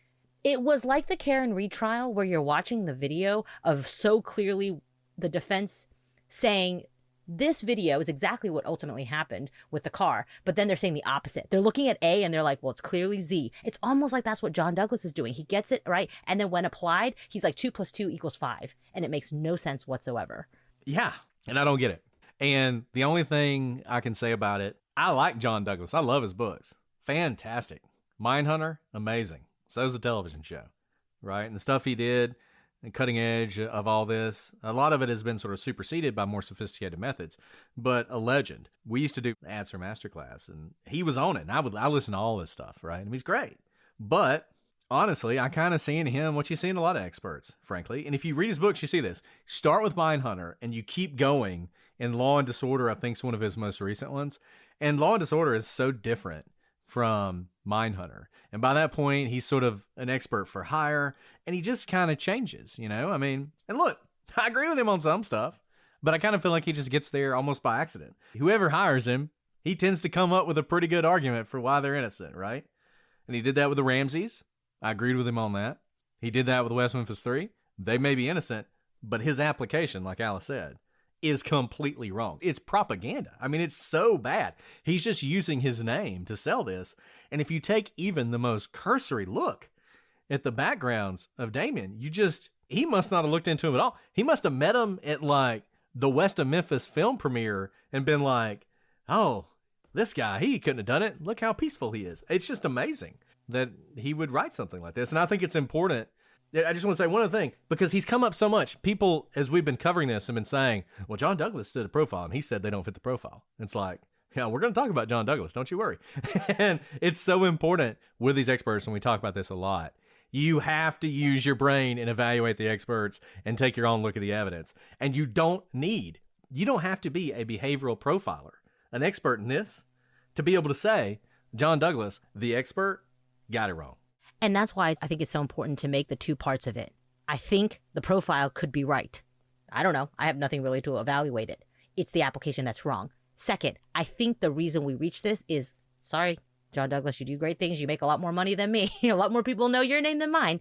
it was like the Karen Reed trial where you're watching the video of so clearly the defense saying this video is exactly what ultimately happened with the car, but then they're saying the opposite. They're looking at A and they're like, well, it's clearly Z. It's almost like that's what John Douglas is doing. He gets it right. And then when applied, he's like 2 + 2 = 5. And it makes no sense whatsoever.
Yeah. And I don't get it. And the only thing I can say about it, I like John Douglas. I love his books. Fantastic. Mindhunter, amazing. So is the television show, right? And the stuff he did, and cutting edge of all this, a lot of it has been sort of superseded by more sophisticated methods, but a legend. We used to do Answer Masterclass, and he was on it, and I listen to all this stuff, right? And he's great. But honestly, I kind of see in him what you see in a lot of experts, frankly. And if you read his books, you see this. Start with Mindhunter, and you keep going. And Law and Disorder, I think, is one of his most recent ones. And Law and Disorder is so different from Mindhunter. And by that point, he's sort of an expert for hire, and he just kind of changes, you know? I mean, and look, I agree with him on some stuff, but I kind of feel like he just gets there almost by accident. Whoever hires him, he tends to come up with a pretty good argument for why they're innocent, right? And he did that with the Ramseys. I agreed with him on that. He did that with the West Memphis 3. They may be innocent, but his application, like Alice said, is completely wrong. It's propaganda. I mean, it's so bad. He's just using his name to sell this. And if you take even the most cursory look at the backgrounds of Damien, he must not have looked into him at all. He must have met him at like the West of Memphis film premiere and been like, oh, this guy, he couldn't have done it. Look how peaceful he is. It's just amazing that he would write something like this. And I think it's important. I just want to say one other thing, because he's come up so much. People, as we've been covering this, have been saying, well, John Douglas did a profile, and he said they don't fit the profile. It's like, yeah, we're going to talk about John Douglas. Don't you worry. And it's so important with these experts, and we talk about this a lot. You have to use your brain and evaluate the experts and take your own look at the evidence. And you don't have to be a behavioral profiler, an expert in this, to be able to say, John Douglas, the expert, got it wrong.
And that's why I think it's so important to make the two parts of it. I think the profile could be right. I don't know. I have nothing really to evaluate it. It's the application that's wrong. Second, I think the reason we reach this is, sorry, John Douglas, you do great things. You make a lot more money than me. A lot more people know your name than mine.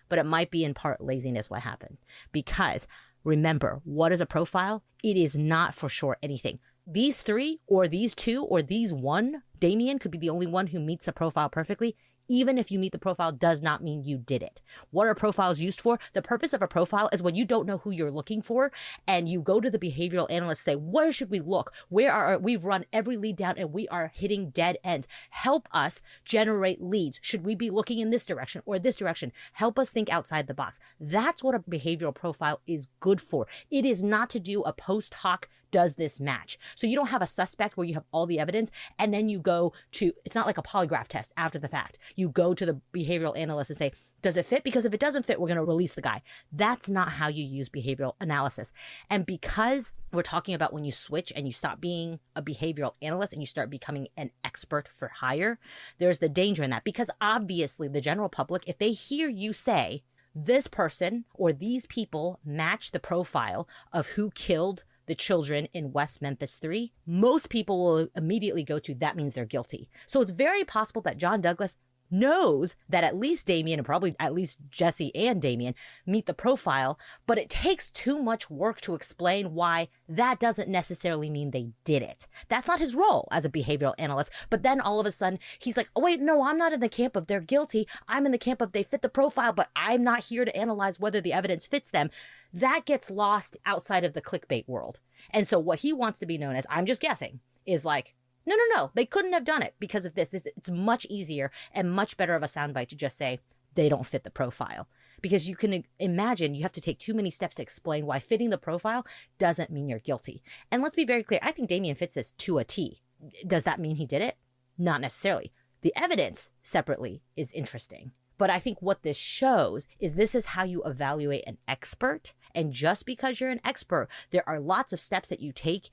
But it might be in part laziness what happened. Because remember, what is a profile? It is not for sure anything. These 3 or these 2 or these 1, Damien could be the only one who meets the profile perfectly. Even if you meet the profile does not mean you did it. What are profiles used for? The purpose of a profile is when you don't know who you're looking for and you go to the behavioral analyst, say, where should we look? We've run every lead down and we are hitting dead ends. Help us generate leads. Should we be looking in this direction or this direction? Help us think outside the box. That's what a behavioral profile is good for. It is not to do a post hoc does this match? So you don't have a suspect where you have all the evidence and then you go to, it's not like a polygraph test after the fact. You go to the behavioral analyst and say, does it fit? Because if it doesn't fit, we're going to release the guy. That's not how you use behavioral analysis. And because we're talking about when you switch and you stop being a behavioral analyst and you start becoming an expert for hire, there's the danger in that. Because obviously the general public, if they hear you say, this person or these people match the profile of who killed the children in West Memphis 3, most people will immediately go to that means they're guilty. So it's very possible that John Douglas knows that at least Damien, and probably at least Jessie and Damien, meet the profile, but it takes too much work to explain why that doesn't necessarily mean they did it. That's not his role as a behavioral analyst. But then all of a sudden, he's like, oh wait, no, I'm not in the camp of they're guilty. I'm in the camp of they fit the profile, but I'm not here to analyze whether the evidence fits them. That gets lost outside of the clickbait world. And so what he wants to be known as, I'm just guessing, is like, no, they couldn't have done it because of this. It's much easier and much better of a soundbite to just say they don't fit the profile. Because you can imagine you have to take too many steps to explain why fitting the profile doesn't mean you're guilty. And let's be very clear, I think Damien fits this to a T. Does that mean he did it? Not necessarily. The evidence separately is interesting. But I think what this shows is this is how you evaluate an expert. And just because you're an expert, there are lots of steps that you take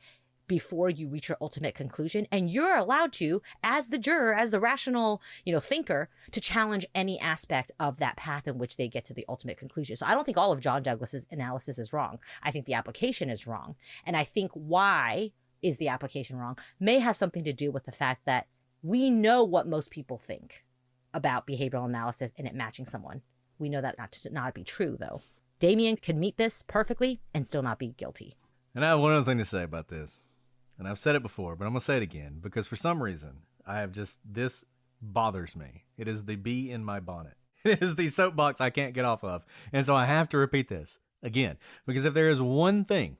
before you reach your ultimate conclusion. And you're allowed to, as the juror, as the rational, thinker, to challenge any aspect of that path in which they get to the ultimate conclusion. So I don't think all of John Douglas's analysis is wrong. I think the application is wrong. And I think why is the application wrong may have something to do with the fact that we know what most people think about behavioral analysis and it matching someone. We know that to not be true, though. Damien can meet this perfectly and still not be guilty.
And I have one other thing to say about this. And I've said it before, but I'm going to say it again because for some reason, this bothers me. It is the bee in my bonnet. It is the soapbox I can't get off of. And so I have to repeat this again, because if there is one thing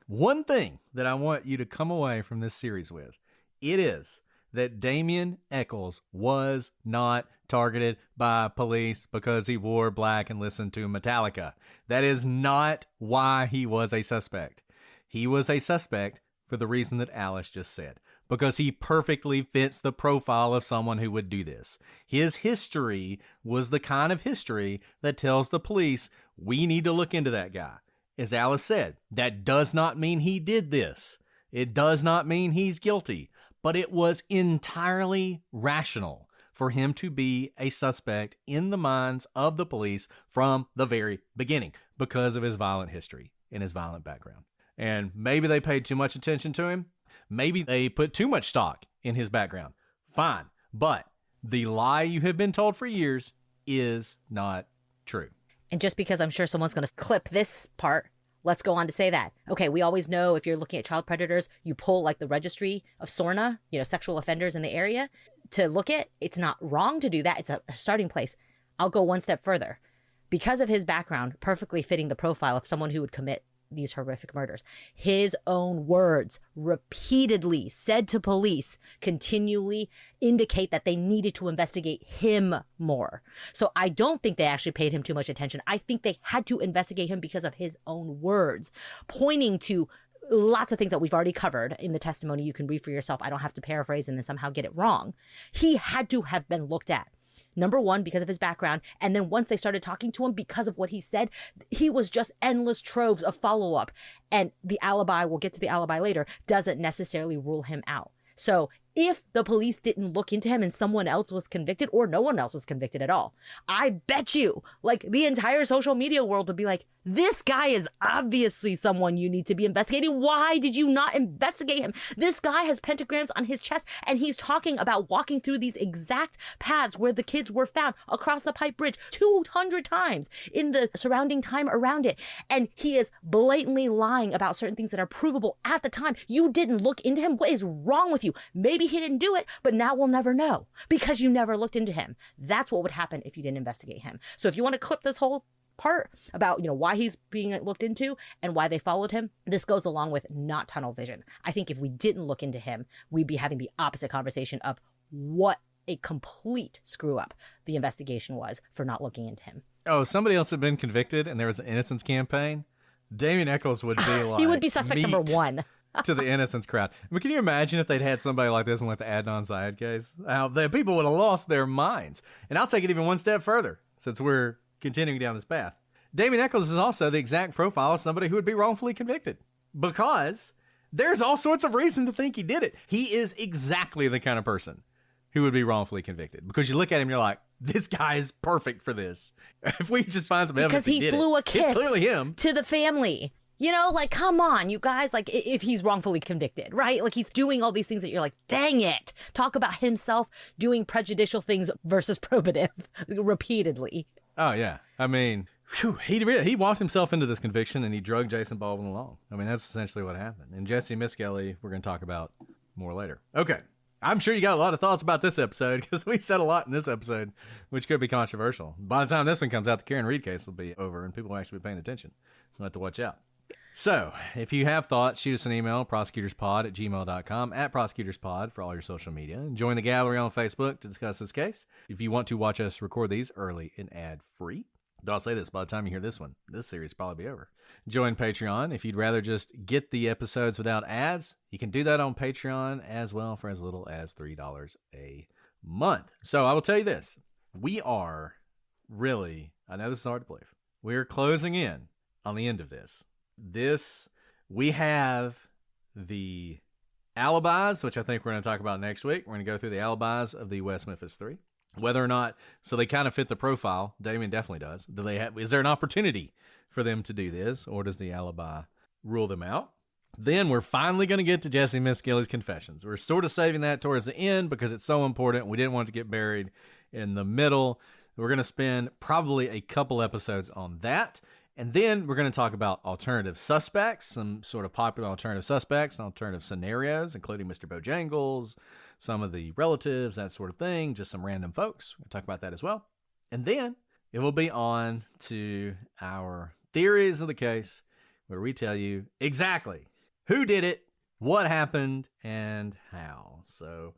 that I want you to come away from this series with, it is that Damien Eckles was not targeted by police because he wore black and listened to Metallica. That is not why he was a suspect. He was a suspect for the reason that Alice just said, because he perfectly fits the profile of someone who would do this. His history was the kind of history that tells the police, we need to look into that guy. As Alice said, that does not mean he did this. It does not mean he's guilty, but it was entirely rational for him to be a suspect in the minds of the police from the very beginning because of his violent history and his violent background. And maybe they paid too much attention to him. Maybe they put too much stock in his background. Fine. But the lie you have been told for years is not true.
And just because I'm sure someone's going to clip this part, let's go on to say that. Okay, we always know if you're looking at child predators, you pull like the registry of SORNA, sexual offenders in the area to look at. It's not wrong to do that. It's a starting place. I'll go one step further. Because of his background, perfectly fitting the profile of someone who would commit these horrific murders, his own words repeatedly said to police continually indicate that they needed to investigate him more. So I don't think they actually paid him too much attention. I think they had to investigate him because of his own words, pointing to lots of things that we've already covered in the testimony. You can read for yourself. I don't have to paraphrase and then somehow get it wrong. He had to have been looked at. Number one, because of his background. And then once they started talking to him because of what he said, he was just endless troves of follow-up. And the alibi, we'll get to the alibi later, doesn't necessarily rule him out. So if the police didn't look into him and someone else was convicted or no one else was convicted at all, I bet you like the entire social media world would be like, this guy is obviously someone you need to be investigating. Why did you not investigate him? This guy has pentagrams on his chest and he's talking about walking through these exact paths where the kids were found across the Pipe Bridge 200 times in the surrounding time around it. And he is blatantly lying about certain things that are provable at the time. You didn't look into him. What is wrong with you? Maybe he didn't do it, but now we'll never know because you never looked into him. That's what would happen if you didn't investigate him. So if you want to clip this whole part about, why he's being looked into and why they followed him, this goes along with not tunnel vision. I think if we didn't look into him, we'd be having the opposite conversation of what a complete screw up the investigation was for not looking into him.
Oh, somebody else had been convicted and there was an innocence campaign. Damien Eckles would be like,
he would be suspect number one.
To the innocence crowd. I mean, can you imagine if they'd had somebody like this in like the Adnan Syed case? How the people would have lost their minds. And I'll take it even one step further since we're continuing down this path. Damien Eckles is also the exact profile of somebody who would be wrongfully convicted because there's all sorts of reason to think he did it. He is exactly the kind of person who would be wrongfully convicted because you look at him, you're like, this guy is perfect for this. If we just find some evidence
because he blew a kiss
it's clearly him
to the family. You know, like, come on, you guys, like, if he's wrongfully convicted, right? Like, he's doing all these things that you're like, dang it. Talk about himself doing prejudicial things versus probative repeatedly.
Oh, yeah. I mean, he walked himself into this conviction and he drugged Jason Baldwin along. I mean, that's essentially what happened. And Jessie Misskelley, we're going to talk about more later. Okay. I'm sure you got a lot of thoughts about this episode because we said a lot in this episode, which could be controversial. By the time this one comes out, the Karen Reed case will be over and people will actually be paying attention. So I have to watch out. So, if you have thoughts, shoot us an email, prosecutorspod@gmail.com, @prosecutorspod for all your social media. And join the gallery on Facebook to discuss this case. If you want to watch us record these early and ad-free, though I'll say this, by the time you hear this one, this series will probably be over. Join Patreon. If you'd rather just get the episodes without ads, you can do that on Patreon as well for as little as $3 a month. So, I will tell you this. We are really, I know this is hard to believe, we're closing in on the end of this. We have the alibis, which I think we're going to talk about next week. We're going to go through the alibis of the West Memphis 3. Whether or not, so they kind of fit the profile. Damien definitely does. Is there an opportunity for them to do this, or does the alibi rule them out? Then we're finally going to get to Jessie Misskelley's confessions. We're sort of saving that towards the end because it's so important. We didn't want it to get buried in the middle. We're going to spend probably a couple episodes on that. And then we're going to talk about alternative suspects, some sort of popular alternative suspects, and alternative scenarios, including Mr. Bojangles, some of the relatives, that sort of thing, just some random folks. We'll talk about that as well. And then it will be on to our theories of the case, where we tell you exactly who did it, what happened, and how. So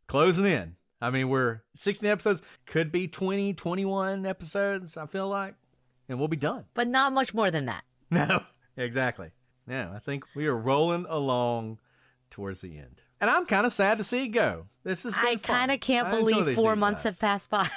closing in. I mean, we're 16 episodes, could be 20, 21 episodes, I feel like. And we'll be done.
But not much more than that.
No, exactly. No, I think we are rolling along towards the end. And I'm kind of sad to see it go. This is I
kind of can't believe 4 months have passed by.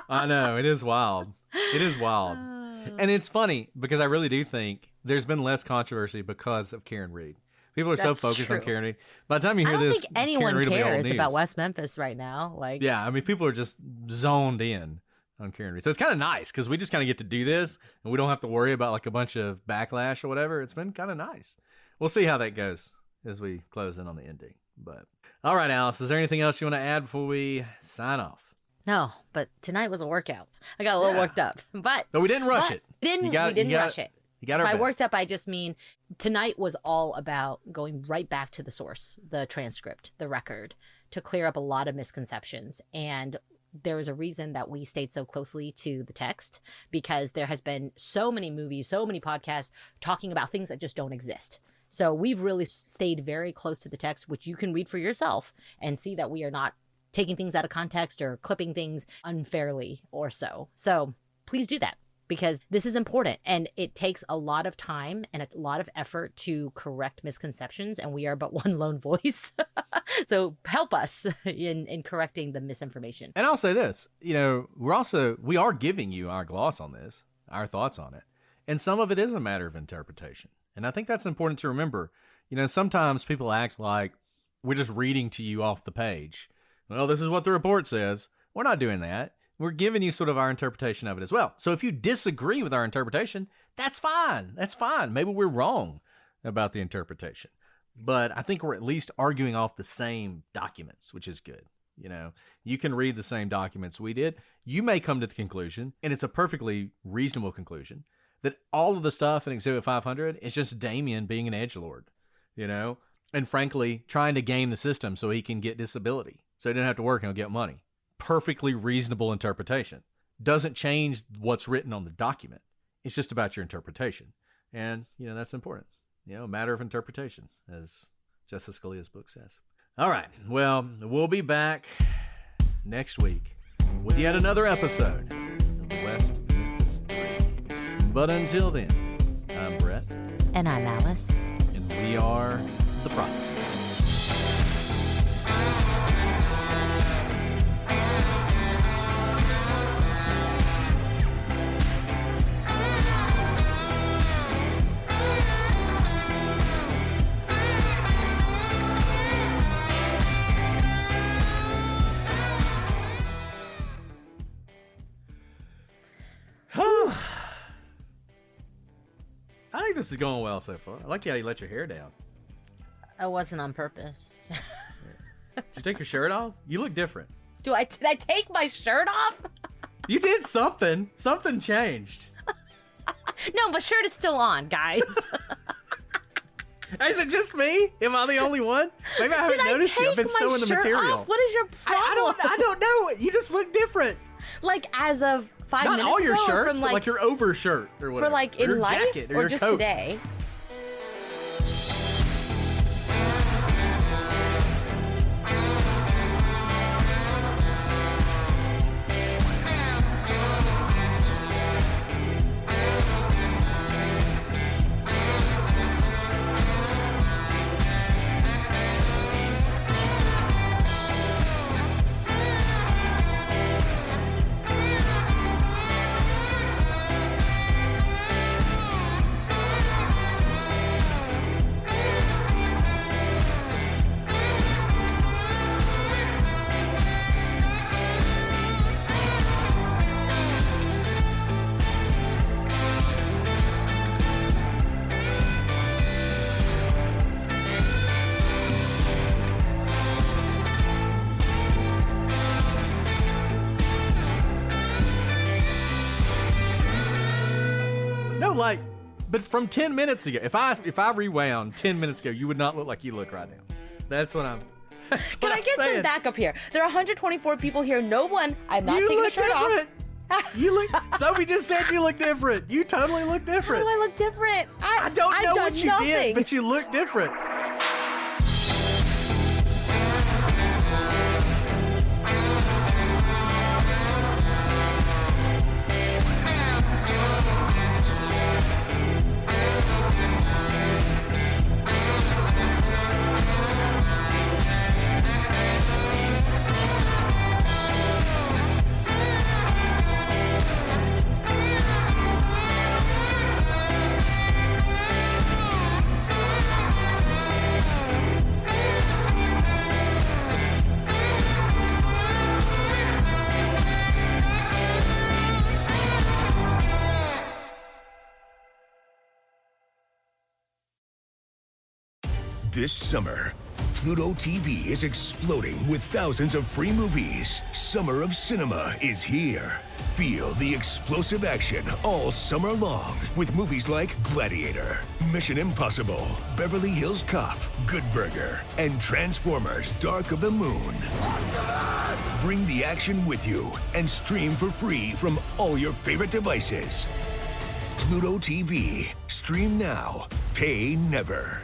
I know. It is wild. It is wild. And it's funny because I really do think there's been less controversy because of Karen Reed. People are so focused on Karen Reed. By the time you hear this,
I don't think anyone cares about West Memphis right now.
Yeah, I mean, people are just zoned in on Karen Reed. So it's kind of nice because we just kind of get to do this and we don't have to worry about like a bunch of backlash or whatever. It's been kind of nice. We'll see how that goes as we close in on the ending. But all right, Alice, is there anything else you want to add before we sign off?
No, but tonight was a workout. I got a little worked up, but
we didn't rush it.
We didn't rush it.
You got our best.
By worked up, I just mean tonight was all about going right back to the source, the transcript, the record, to clear up a lot of misconceptions. And there was a reason that we stayed so closely to the text, because there has been so many movies, so many podcasts talking about things that just don't exist. So we've really stayed very close to the text, which you can read for yourself and see that we are not taking things out of context or clipping things unfairly or so. So please do that, because this is important and it takes a lot of time and a lot of effort to correct misconceptions, and we are but one lone voice. So help us in correcting the misinformation.
And I'll say this, we are giving you our gloss on this, our thoughts on it. And some of it is a matter of interpretation. And I think that's important to remember. Sometimes people act like we're just reading to you off the page. Well, this is what the report says. We're not doing that. We're giving you sort of our interpretation of it as well. So if you disagree with our interpretation, that's fine. That's fine. Maybe we're wrong about the interpretation. But I think we're at least arguing off the same documents, which is good. You can read the same documents we did. You may come to the conclusion, and it's a perfectly reasonable conclusion, that all of the stuff in Exhibit 500 is just Damien being an edgelord, and frankly, trying to game the system so he can get disability, so he didn't have to work and he'll get money. Perfectly reasonable interpretation. Doesn't change what's written on the document. It's just about your interpretation. And, that's important. A matter of interpretation, as Justice Scalia's book says. All right. Well, we'll be back next week with yet another episode of the West Memphis 3. But until then, I'm Brett.
And I'm Alice.
And we are the Prosecutors. I think this is going well so far. I like how you let your hair down.
It wasn't on purpose.
Did you take your shirt off? You look different.
Did I take my shirt off?
You did something. Something changed.
No, my shirt is still on, guys.
Is it just me? Am I the only one? Maybe I haven't noticed you. I've been sewing the material.
Off? What is your problem?
I don't know. You just look different.
Like as of 5
Not
minutes
all your
ago,
shirts,
from
but like your overshirt or whatever.
For like
or
in
your
life
jacket or
or
your
just
coat.
today?
Like, but from 10 minutes ago, if I rewound 10 minutes ago, you would not look like you look right now. That's what I'm.
Can I get some backup here? There are 124 people here. No one. I'm not taking the shirt
different.
off.
You look. Sophie just said you look different. You totally look different.
How do I look different?
I don't know what you did, but you look different.
This summer, Pluto TV is exploding with thousands of free movies. Summer of Cinema is here. Feel the explosive action all summer long with movies like Gladiator, Mission Impossible, Beverly Hills Cop, Good Burger, and Transformers: Dark of the Moon. Bring the action with you and stream for free from all your favorite devices. Pluto TV. Stream now. Pay never.